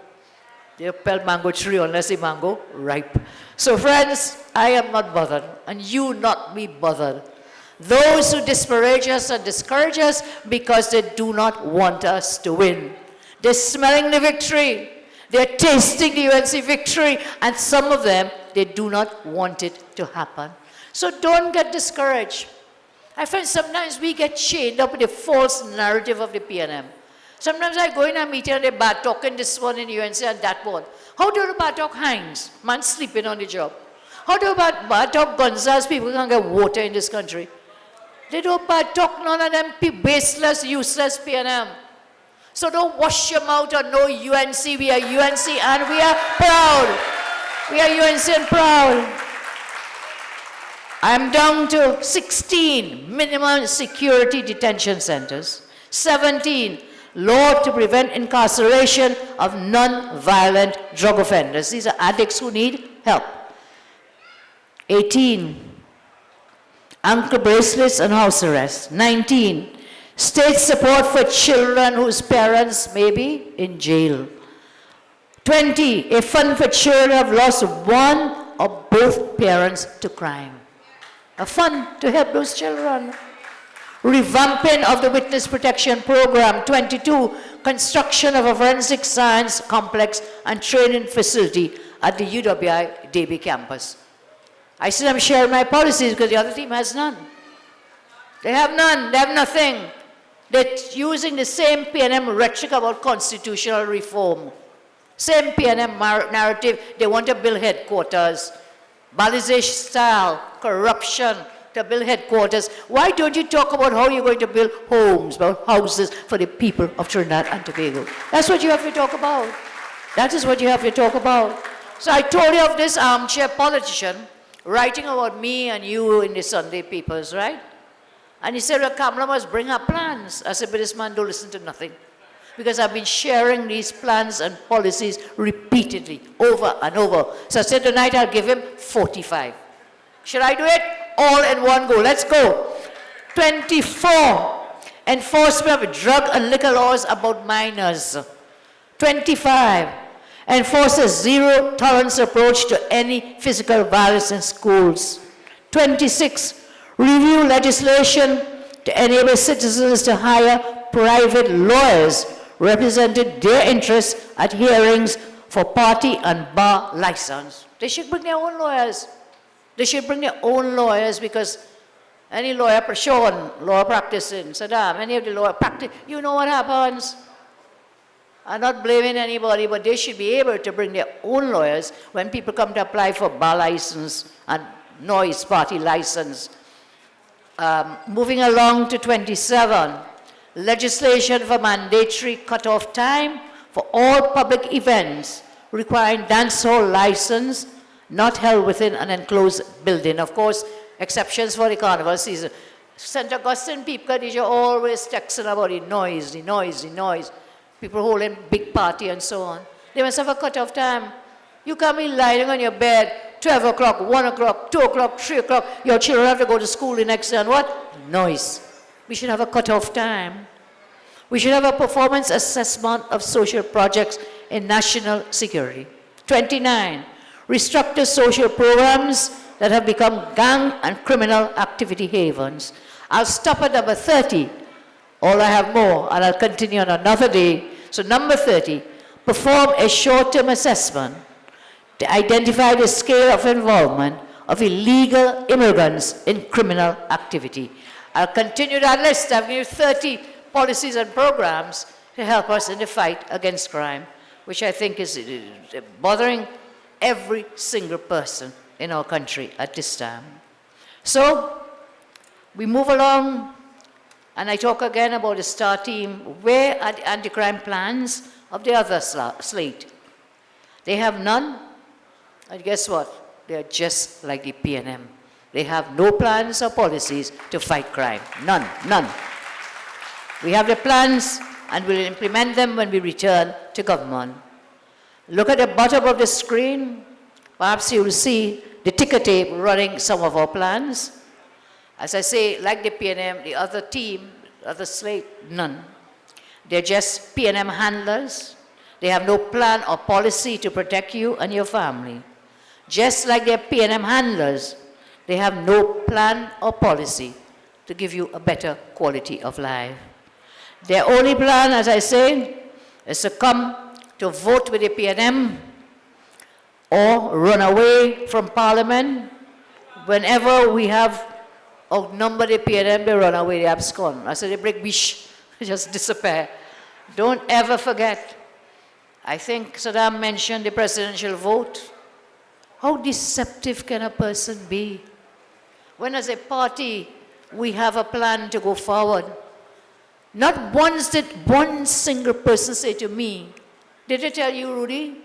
They don't pelt mango tree unless the mango ripe. So friends, I am not bothered, and you not be bothered. Those who disparage us and discourage us because they do not want us to win. They're smelling the victory. They're tasting the UNC victory, and some of them, they do not want it to happen. So don't get discouraged. I find sometimes we get chained up with the false narrative of the PNM. Sometimes I go in a meeting and they're bad talking this one in UNC and that one. How do you bad talk Hines? Man sleeping on the job. How do you bad talk Gonzales? People can't get water in this country. They don't bad talk none of them baseless, useless PNM. So don't wash your mouth on no UNC. We are UNC and we are proud. We are UNC and proud. I'm down to 16 minimum security detention centers. 17, law to prevent incarceration of non-violent drug offenders. These are addicts who need help. 18, ankle bracelets and house arrest. 19, state support for children whose parents may be in jail. 20, a fund for children who have lost one or both parents to crime. A fund to help those children. Revamping of the Witness Protection Program. 22, construction of a forensic science complex and training facility at the UWI Davie campus. I said I'm sharing my policies because the other team has none. They have none, they have nothing. They're using the same PNM rhetoric about constitutional reform. Same PNM narrative, they want to build headquarters. Balization style, corruption, to build headquarters. Why don't you talk about how you're going to build homes, about houses for the people of Trinidad and Tobago? That's what you have to talk about. That is what you have to talk about. So I told you of this armchair politician writing about me and you in the Sunday papers, right? And he said, well, Kamala must bring her plans. I said, but this man don't listen to nothing. Because I've been sharing these plans and policies repeatedly, over and over. So I said tonight I'll give him 45. Should I do it? All in one go. Let's go. 24, enforcement of drug and liquor laws about minors. 25, enforce a zero-tolerance approach to any physical violence in schools. 26, review legislation to enable citizens to hire private lawyers represented their interests at hearings for party and bar license. They should bring their own lawyers. They should bring their own lawyers because any lawyer, Sean, law practicing, Saddam, any of the lawyer practice, you know what happens. I'm not blaming anybody, but they should be able to bring their own lawyers when people come to apply for bar license and noise party license. Moving along to 27, legislation for mandatory cutoff time for all public events requiring dance hall license not held within an enclosed building. Of course, exceptions for the carnival season. St. Augustine people, they're always texting about the noise, the noise, the noise. People holding big party and so on. They must have a cutoff time. You can't be lying on your bed 12 o'clock, 1 o'clock, 2 o'clock, 3 o'clock, your children have to go to school the next day, and what? Noise. We should have a cutoff time. We should have a performance assessment of social projects in national security. 29, restructure social programs that have become gang and criminal activity havens. I'll stop at number 30. All I have more, and I'll continue on another day. So number 30, perform a short-term assessment to identify the scale of involvement of illegal immigrants in criminal activity. I'll continue that list. I've given you 30 policies and programs to help us in the fight against crime, which I think is bothering every single person in our country at this time. So, we move along, and I talk again about the STAR team. Where are the anti-crime plans of the other slate? They have none, and guess what? They are just like the PNM. They have no plans or policies to fight crime. None, none. We have the plans, and we'll implement them when we return to government. Look at the bottom of the screen. Perhaps you will see the ticker tape running some of our plans. As I say, like the PNM, the other team, the other slate, none. They're just PNM handlers. They have no plan or policy to protect you and your family. Just like they're PNM handlers, they have no plan or policy to give you a better quality of life. Their only plan, as I say, is to come to vote with the PNM or run away from Parliament. Whenever we have outnumbered the PNM, they run away, they abscond. I say they break bish, they just disappear. Don't ever forget. I think Saddam mentioned the presidential vote. How deceptive can a person be? When as a party, we have a plan to go forward. Not once did one single person say to me, did they tell you, Rudy?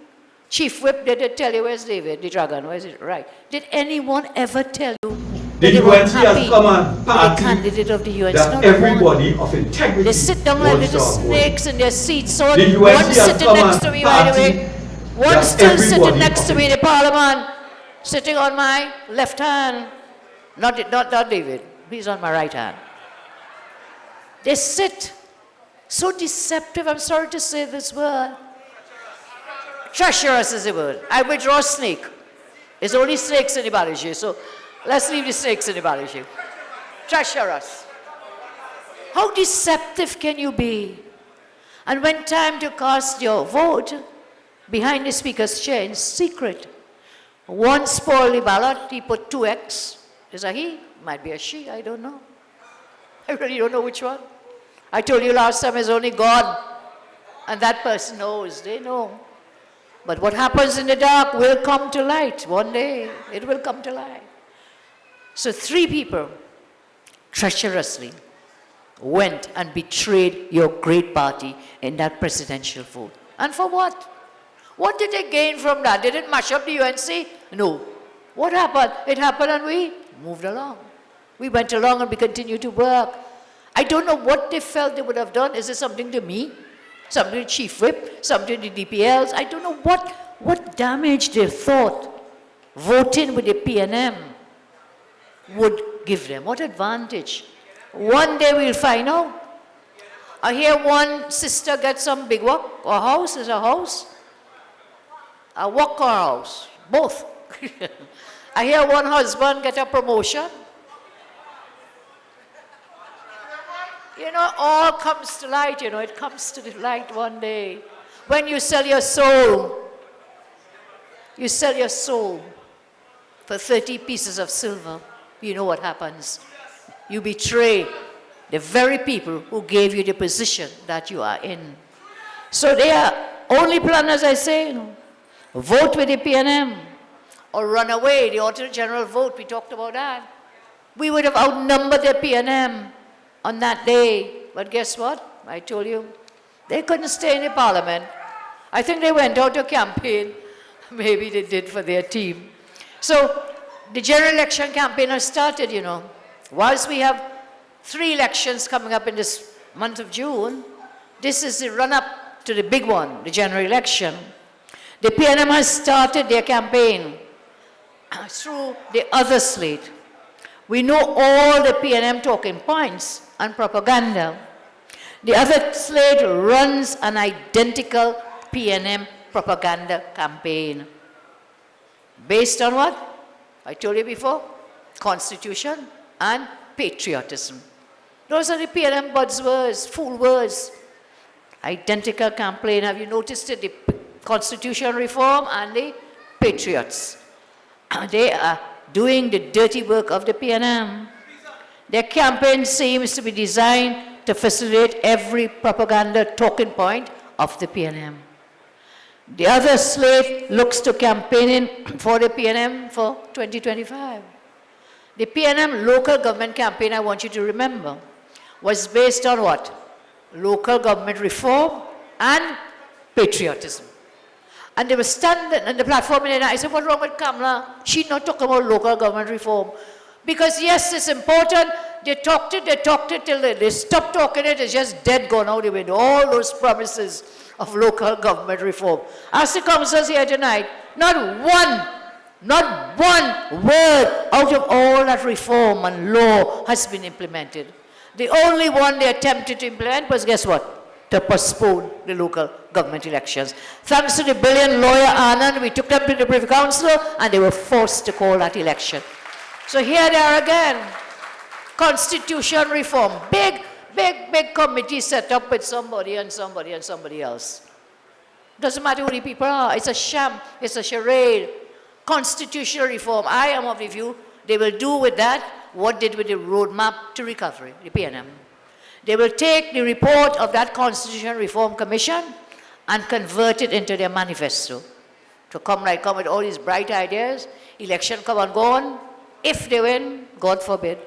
Chief Whip, did they tell you, where's David, the dragon, where is it? Right. Did anyone ever tell you the UNC has come and party candidate of the UNC? that everybody of integrity they sit down like little snakes in their seats. So the UNC one has sitting come next and to me, by the party way. One that still sitting everybody next to of me in the parliament, sitting on my left hand. Not David, he's on my right hand. They sit so deceptive, I'm sorry to say this word. Treacherous is the word. I withdraw snake. There's only snakes in the Balaji, so let's leave the snakes in the Balaji. Treacherous. How deceptive can you be? And when time to cast your vote, behind the speaker's chair in secret, one spoiled the ballot, he put 2X. Is a he? Might be a she, I don't know. I really don't know which one. I told you last time it's only God. And that person knows, they know. But what happens in the dark will come to light. One day, it will come to light. So 3 people treacherously went and betrayed your great party in that presidential vote. And for what? What did they gain from that? Did it mash up the UNC? No. What happened? It happened and we moved along. We went along and we continued to work. I don't know what they felt they would have done. Is it something to me? Something to Chief Whip? Something to DPLs? I don't know what damage they thought voting with the PNM would give them. What advantage? One day we'll find out. I hear one sister get some big work. A house is a house. A work or a house. Both. I hear one husband get a promotion. You know, all comes to light, it comes to the light one day. When you sell your soul for 30 pieces of silver, you know what happens. You betray the very people who gave you the position that you are in. So their only plan, as I say, vote with the PNM or run away, the Auditor General vote, we talked about that. We would have outnumbered the PNM on that day. But guess what? I told you, they couldn't stay in the parliament. I think they went out to campaign. Maybe they did for their team. So the general election campaign has started, Whilst we have 3 elections coming up in this month of June, this is the run-up to the big one, the general election. The PNM has started their campaign. through the other slate. We know all the PNM talking points and propaganda. The other slate runs an identical PNM propaganda campaign. Based on what? I told you before, Constitution and patriotism. Those are the PNM buzzwords, fool words. Identical campaign. Have you noticed it? The Constitution reform and the patriots. They are doing the dirty work of the PNM. Their campaign seems to be designed to facilitate every propaganda talking point of the PNM. The other slate looks to campaigning for the PNM for 2025. The PNM local government campaign, I want you to remember, was based on what? Local government reform and patriotism. And they were standing on the platform and I said, what's wrong with Kamala? She's not talking about local government reform. Because yes, it's important. They talked it till they stopped talking it. It's just dead, gone out the window. All those promises of local government reform. As it comes us here tonight, not one word out of all that reform and law has been implemented. The only one they attempted to implement was, guess what? To postpone the local government elections. Thanks to the brilliant lawyer Anand, we took them to the Privy Council and they were forced to call that election. So here they are again. Constitution reform. Big committee set up with somebody and somebody and somebody else. Doesn't matter who the people are. It's a sham. It's a charade. Constitutional reform. I am of the view they will do with that what did with the roadmap to recovery, the PNM. They will take the report of that Constitutional Reform Commission and convert it into their manifesto. To come with all these bright ideas, election come and go on. If they win, God forbid,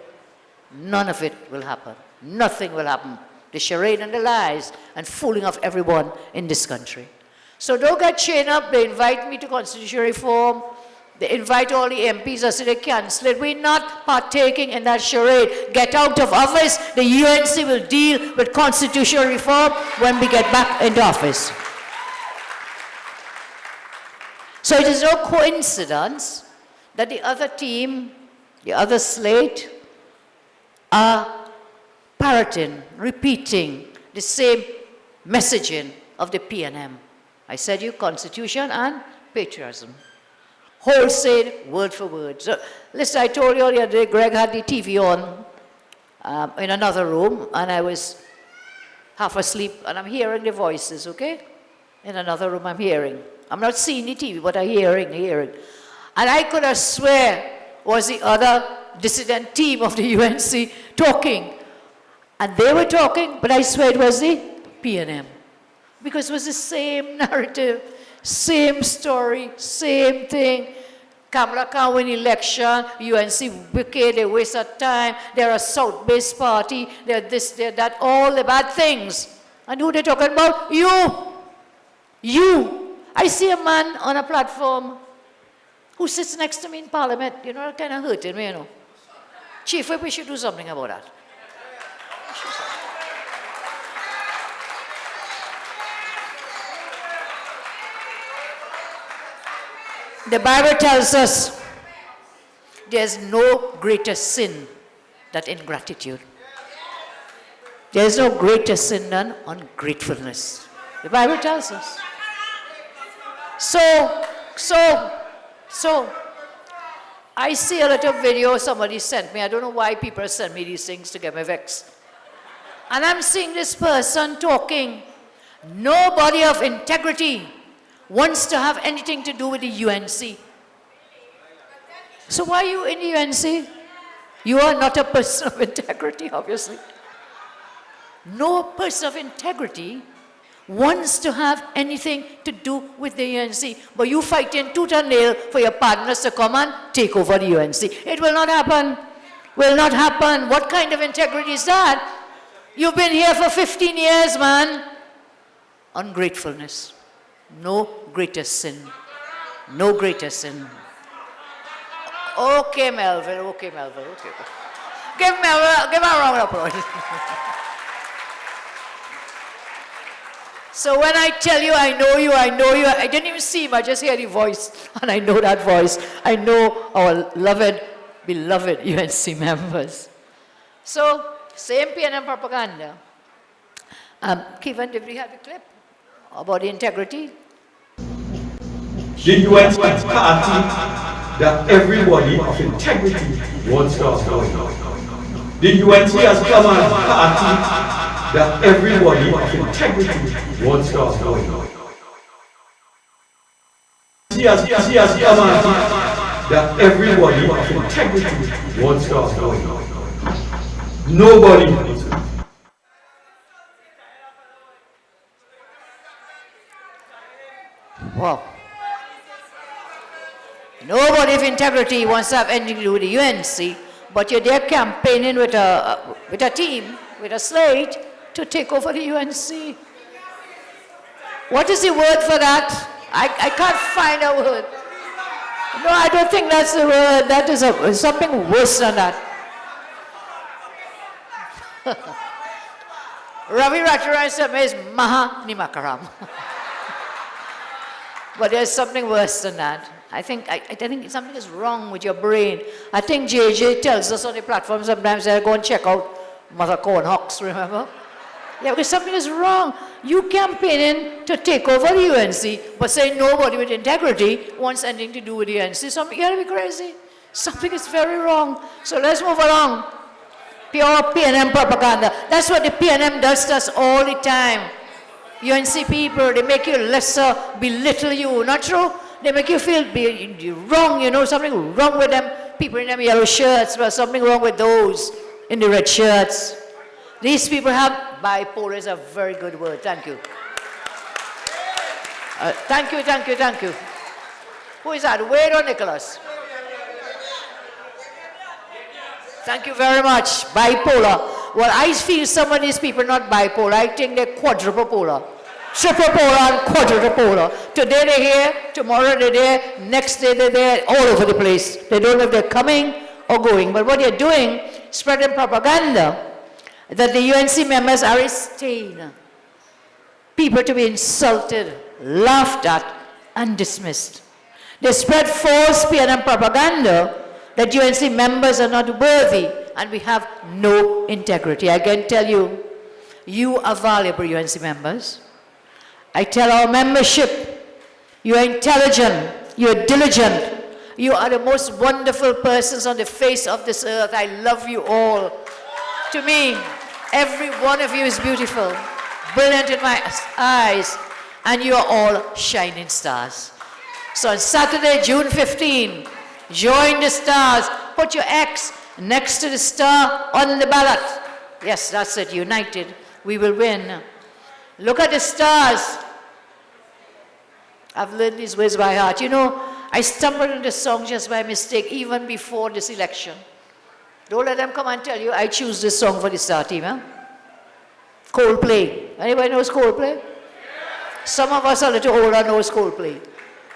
none of it will happen. Nothing will happen. The charade and the lies and fooling of everyone in this country. So don't get chained up. They invite me to constitutional reform. They invite all the MPs. I say they cancel it. We're not partaking in that charade. Get out of office. The UNC will deal with constitutional reform when we get back into office. So it is no coincidence that the other team, the other slate, are parroting, repeating the same messaging of the PNM. I said you, Constitution and patriotism. Wholesale, word for word. So, listen, I told you earlier today, Greg had the TV on in another room, and I was half asleep, and I'm hearing the voices, okay? In another room, I'm hearing. I'm not seeing the TV, but I'm hearing. And I could have swear was the other dissident team of the UNC talking. And they were talking, but I swear it was the PNM. Because it was the same narrative, same story, same thing. Kamala can't win election, UNC wicked, they waste of time, they're a South-based party, they're this, they're that, all the bad things. And who they're talking about? You. I see a man on a platform who sits next to me in Parliament. You know, that kind of hurting me, you know. Chief Whip, we should do something about that. The Bible tells us there's no greater sin than ingratitude. There's no greater sin than ungratefulness. The Bible tells us. So, I see a little video somebody sent me. I don't know why people send me these things to get me vexed. And I'm seeing this person talking. Nobody of integrity wants to have anything to do with the UNC. So why are you in the UNC? You are not a person of integrity, obviously. No person of integrity wants to have anything to do with the UNC. But you fighting tooth and nail for your partners to come and take over the UNC. It will not happen. Will not happen. What kind of integrity is that? You've been here for 15 years, man. Ungratefulness. No greater sin. No greater sin. Okay, Melville. Okay. Give a round of applause. So when I tell you, I know you, I didn't even see him, I just hear the voice, and I know that voice. I know our beloved UNC members. So, same PNM propaganda. Kevin, did we have a clip about the integrity? The UNC party that everybody of integrity wants to avoid. The UNC has come as a party that everybody of integrity wants to avoid. He has come as a party that everybody of integrity wants to avoid. Nobody. Wow. Nobody of integrity wants to have anything to do with the UNC, but you're there campaigning with a team, with a slate, to take over the UNC. What is the word for that? I can't find a word. No, I don't think that's the word. That is something worse than that. Ravi Ratcharan is Maha Nimakaram. But there's something worse than that. I think something is wrong with your brain. I think JJ tells us on the platform sometimes, go and check out Mother Corn Hawks, remember? Yeah, because something is wrong. You campaigning to take over the UNC, but saying nobody with integrity wants anything to do with the UNC. You gotta be crazy. Something is very wrong. So let's move along. Pure PNM propaganda. That's what the PNM does to us all the time. UNC people, they make you lesser, belittle you. Not true? They make you feel wrong, you know, something wrong with them. People in them yellow shirts, but something wrong with those in the red shirts. These people have bipolar is a very good word. Thank you. Thank you. Who is that? Wade or Nicholas? Thank you very much. Bipolar. Well, I feel some of these people not bipolar. I think they're quadruple polar. Triple polar and quadruple polar. Today they're here, tomorrow they're there, next day they're there, all over the place. They don't know if they're coming or going. But what they're doing, spreading propaganda that the UNC members are a stain. People to be insulted, laughed at, and dismissed. They spread false PNM propaganda that UNC members are not worthy and we have no integrity. I can tell you, you are valuable UNC members. I tell our membership, you are intelligent, you are diligent, you are the most wonderful persons on the face of this earth. I love you all. To me, every one of you is beautiful, brilliant in my eyes, and you are all shining stars. So on Saturday, June 15, join the stars. Put your X next to the star on the ballot. Yes, that's it. United, we will win. Look at the stars. I've learned these words by heart. You know, I stumbled on this song just by mistake, even before this election. Don't let them come and tell you I choose this song for the star team. Huh? Coldplay. Anybody knows Coldplay? Some of us a little older knows Coldplay.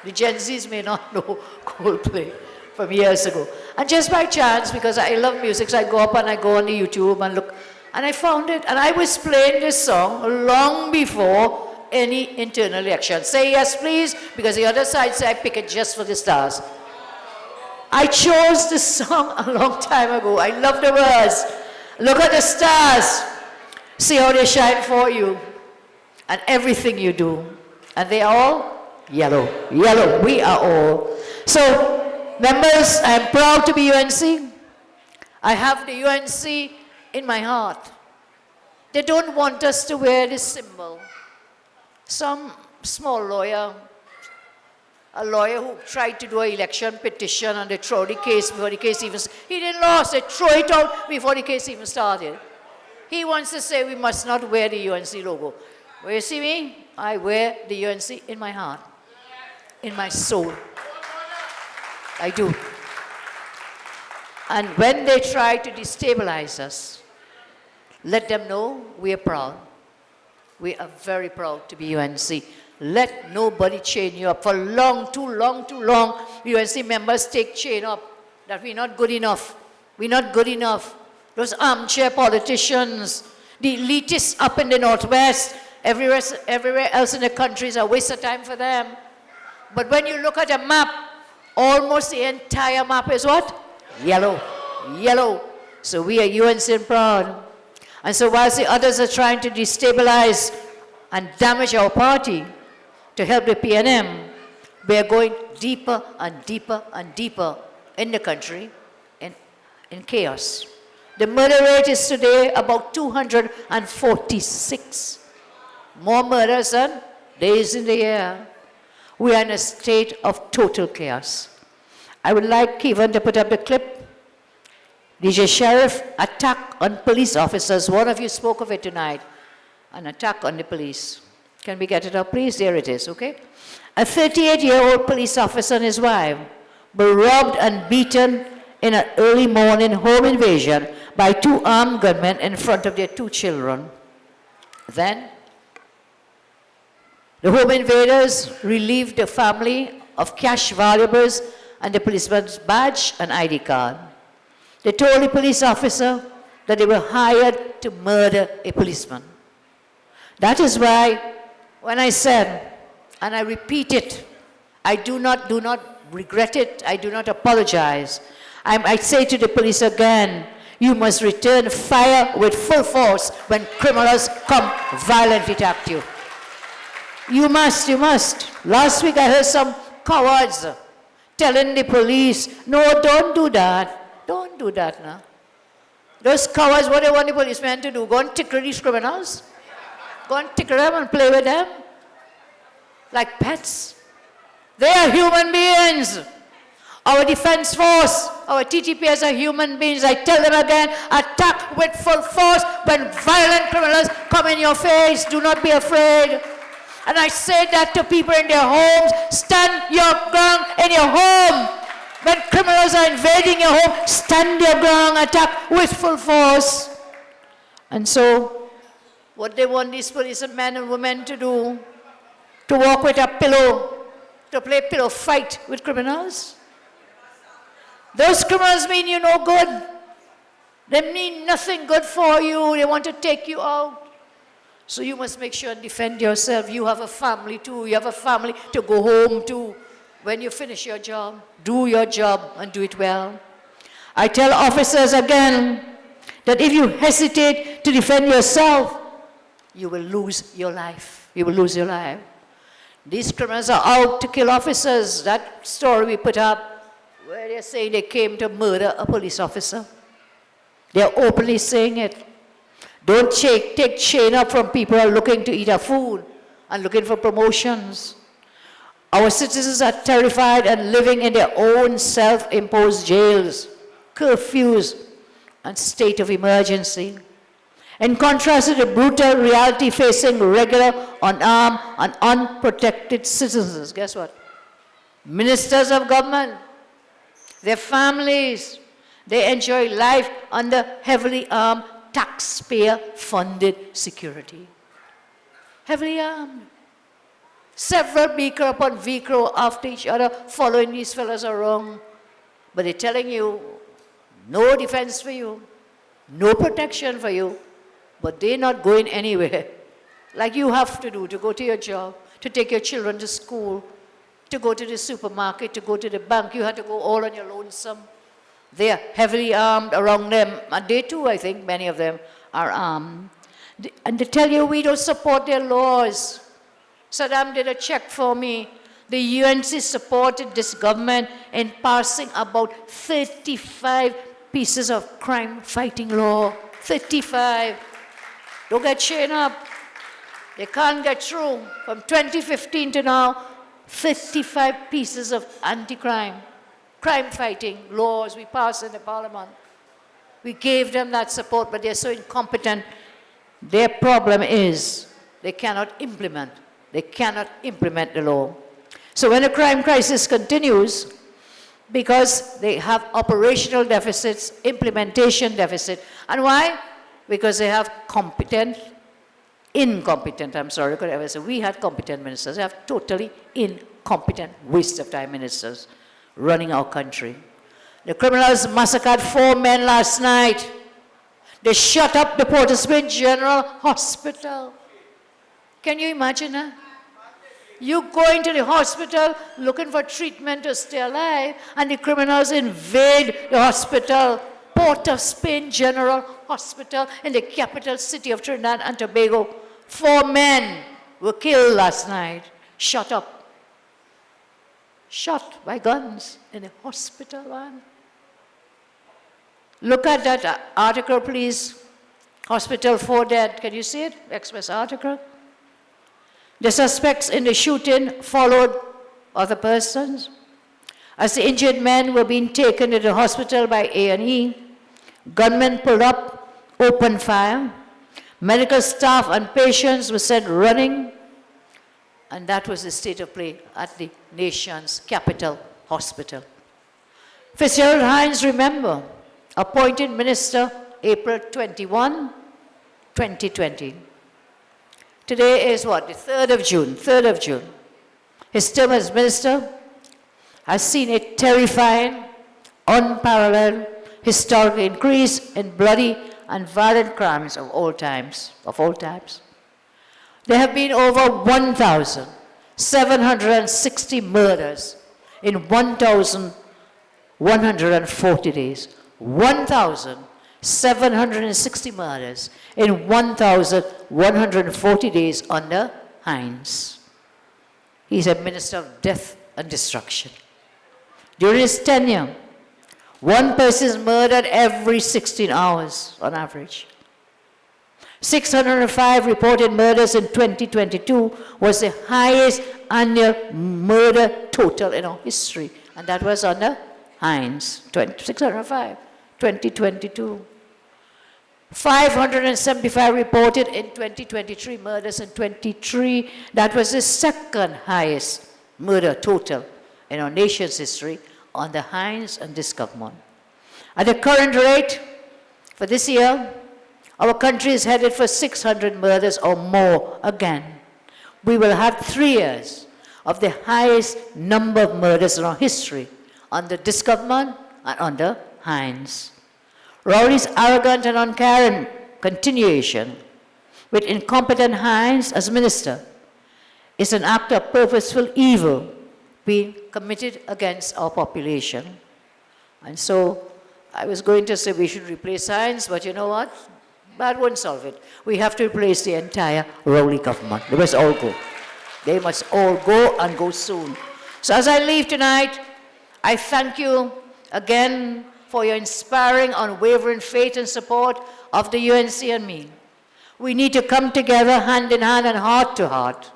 The Gen Zs may not know Coldplay from years ago. And just by chance, because I love music, so I go up and I go on the YouTube and look, and I found it, and I was playing this song long before any internal election. Say yes, please, because the other side said I pick it just for the stars. I chose this song a long time ago. I love the words. Look at the stars. See how they shine for you and everything you do. And they are all yellow. Yellow. We are all. So, members, I am proud to be UNC. I have the UNC in my heart. They don't want us to wear this symbol. Some small lawyer, a lawyer who tried to do an election petition and they throw the case before the case even started. He didn't lose, they throw it out before the case even started. He wants to say we must not wear the UNC logo. Well, you see me? I wear the UNC in my heart, in my soul. I do. And when they try to destabilize us, let them know we are proud. We are very proud to be UNC. Let nobody chain you up. For too long, UNC members take chain up that we're not good enough. We're not good enough. Those armchair politicians, the elitists up in the Northwest, everywhere else in the country is a waste of time for them. But when you look at a map, almost the entire map is what? Yellow. Yellow. So we are UNC proud. And so whilst the others are trying to destabilize and damage our party to help the PNM, we are going deeper and deeper and deeper in the country in chaos. The murder rate is today about 246. More murders than days in the year. We are in a state of total chaos. I would like Kevin to put up the clip. DJ Sheriff, attack on police officers. One of you spoke of it tonight. An attack on the police. Can we get it up, please? There it is, okay? A 38-year-old police officer and his wife were robbed and beaten in an early morning home invasion by 2 armed gunmen in front of their 2 children. Then, the home invaders relieved the family of cash valuables and the policeman's badge and ID card. They told the police officer that they were hired to murder a policeman. That is why, when I said, and I repeat it, I do not regret it, I do not apologize. I say to the police again, you must return fire with full force when criminals come violently to attack you. You must. Last week I heard some cowards telling the police, no, don't do that. Don't do that now. Those cowards, what they want the policemen to do? Go and tickle these criminals? Go and tickle them and play with them? Like pets? They are human beings. Our defense force, our TTPs are human beings. I tell them again, attack with full force when violent criminals come in your face. Do not be afraid. And I say that to people in their homes, stand your ground in your home. When criminals are invading your home, stand your ground, attack with full force. And so, what they want these policemen and women to do, to walk with a pillow, to play pillow fight with criminals? Those criminals mean you no good. They mean nothing good for you. They want to take you out. So you must make sure and defend yourself. You have a family too. You have a family to go home to. When you finish your job, do your job and do it well. I tell officers again that if you hesitate to defend yourself, you will lose your life. You will lose your life. These criminals are out to kill officers. That story we put up where they're saying they came to murder a police officer. They're openly saying it. Don't take chain up from people who are looking to eat our food and looking for promotions. Our citizens are terrified and living in their own self-imposed jails, curfews, and state of emergency. In contrast to the brutal reality facing regular, unarmed, and unprotected citizens, guess what? Ministers of government, their families, they enjoy life under heavily armed, taxpayer-funded security. Heavily armed. Several beaker upon vehicle after each other, following these fellows around. But they're telling you, no defense for you, no protection for you, but they're not going anywhere. Like you have to do to go to your job, to take your children to school, to go to the supermarket, to go to the bank. You have to go all on your lonesome. They are heavily armed around them. And they too, I think, many of them are armed. And they tell you we don't support their laws. Saddam did a check for me. The UNC supported this government in passing about 35 pieces of crime-fighting law. 35. Don't get chained up. They can't get through. From 2015 to now, 55 pieces of anti-crime, crime-fighting laws we passed in the parliament. We gave them that support, but they're so incompetent. Their problem is they cannot implement. They cannot implement the law. So when the crime crisis continues, because they have operational deficits, implementation deficit. And why? Because they have incompetent, I'm sorry, could I ever say, we had competent ministers. They have totally incompetent, waste of time ministers running our country. The criminals massacred 4 men last night. They shut up the Port of Spain General Hospital. Can you imagine that? You go into the hospital looking for treatment to stay alive, and the criminals invade the hospital, Port of Spain General Hospital in the capital city of Trinidad and Tobago. 4 men were killed last night, shot up. Shot by guns in the hospital, man. Look at that article, please. Hospital 4 dead. Can you see it? Express article. The suspects in the shooting followed other persons. As the injured men were being taken to the hospital by A&E, gunmen pulled up, opened fire. Medical staff and patients were sent running. And that was the state of play at the nation's capital hospital. Fitzgerald Hines, remember, appointed minister April 21, 2020. Today is what? The 3rd of June. 3rd of June. His term as minister has seen a terrifying, unparalleled, historic increase in bloody and violent crimes of all times. There have been over 1,760 murders in 1,140 days. 1,760 murders in 1,140 days under Hines. He's a minister of death and destruction. During his tenure, one person is murdered every 16 hours on average. 605 reported murders in 2022 was the highest annual murder total in our history. And that was under Hines, 605, 2022. 575 reported in 2023 murders in 23. That was the second highest murder total in our nation's history under Hines and this government. At the current rate, for this year, our country is headed for 600 murders or more again. We will have 3 years of the highest number of murders in our history under this government and under Hines. Rowley's arrogant and uncaring continuation with incompetent Hines as minister is an act of purposeful evil being committed against our population. And so I was going to say we should replace Hines, but you know what? That won't solve it. We have to replace the entire Rowley government. They must all go. They must all go and go soon. So as I leave tonight, I thank you again for your inspiring, unwavering faith and support of the UNC and me. We need to come together hand in hand and heart to heart.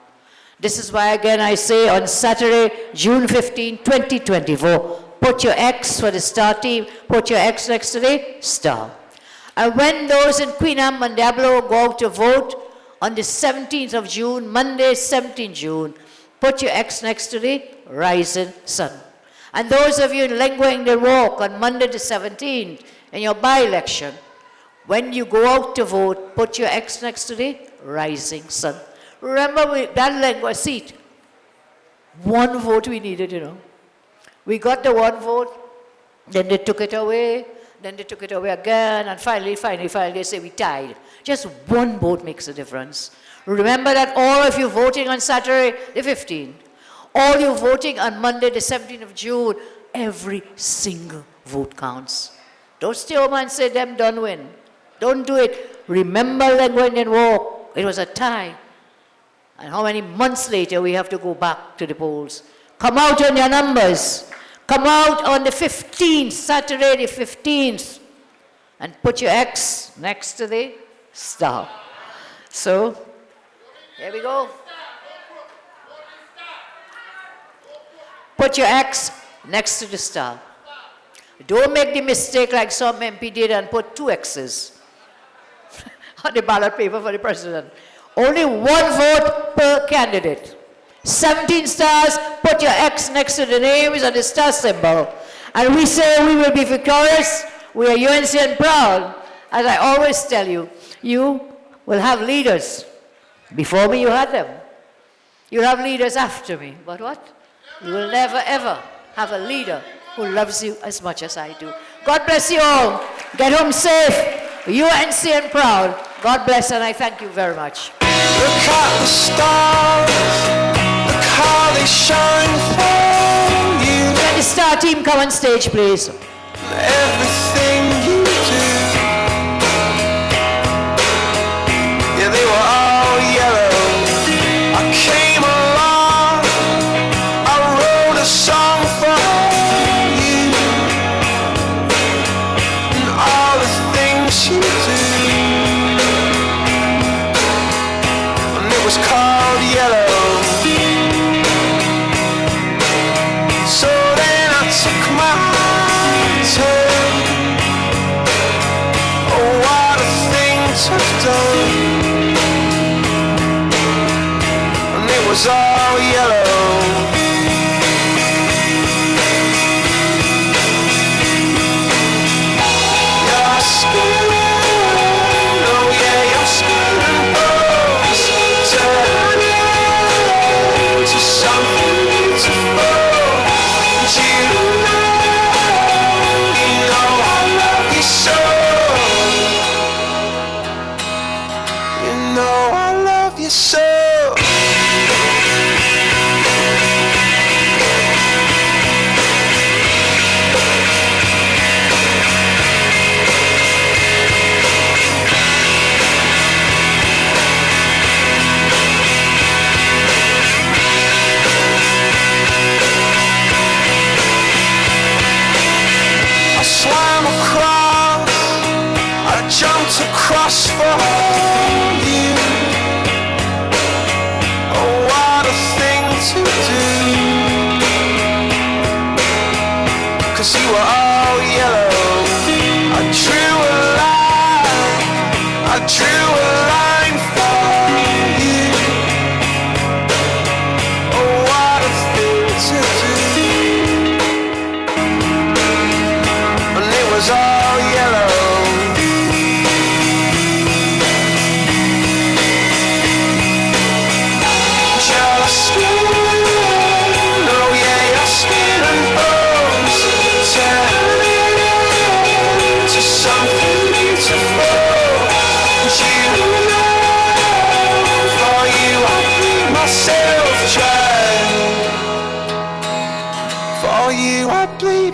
This is why, again, I say on Saturday, June 15, 2024, put your X for the star team, put your X next to the star. And when those in Queen Anne Mandablo go out to vote on the 17th of June, Monday, 17th June, put your X next to the rising sun. And those of you in Lengua Ingles Walk on Monday the 17th in your by-election, when you go out to vote, put your X next to the rising sun. Remember that Lengua seat, 1 vote we needed, you know. We got the 1 vote, then they took it away, then they took it away again, and finally, they say we tied. Just 1 vote makes a difference. Remember that all of you voting on Saturday the 15th, all you voting on Monday the 17th of June, every single vote counts. Don't stay home and say them done win. Don't do it. Remember Lengua Ingles Walk, it was a tie. And how many months later we have to go back to the polls. Come out on your numbers. Come out on the 15th, Saturday the 15th, and put your X next to the star. So, here we go. Put your X next to the star. Don't make the mistake like some MP did and put 2 X's on the ballot paper for the president. Only 1 vote per candidate. 17 stars, put your X next to the names and the star symbol. And we say we will be victorious. We are UNC and proud. As I always tell you, you will have leaders. Before me, you had them. You'll have leaders after me. But what? You will never, ever have a leader who loves you as much as I do. God bless you all. Get home safe. UNC and proud. God bless, and I thank you very much. Look at the stars, look how they shine for you. Can the star team come on stage, please? Everything you do, yeah, they were all yellow. I came along, I wrote a song for you, and all the things you do, and it was called Yellow. So then I took my turn. Oh, what a thing to have done. And it was all yellow. Your skin, oh yeah, your skin and bones turn into something beautiful. So I swam across, I jumped across for you. Oh, what a thing to do, 'cause you were all yellow. I drew a line, I drew a line for you. Oh, what a thing to do, and it was all yellow.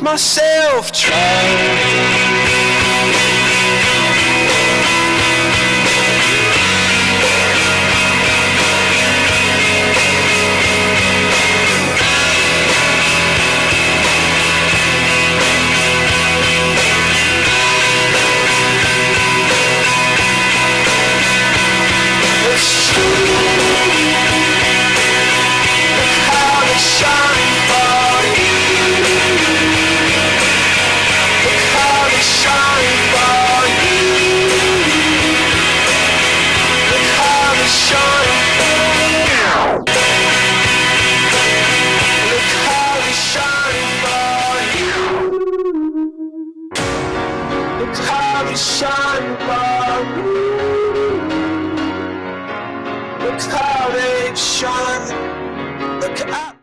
Myself trying. It's true. Look how they shine for you. Shine for you. Look how they shine for you. Look how they shine for you. Look how they shine for you. Look how they shine. Look at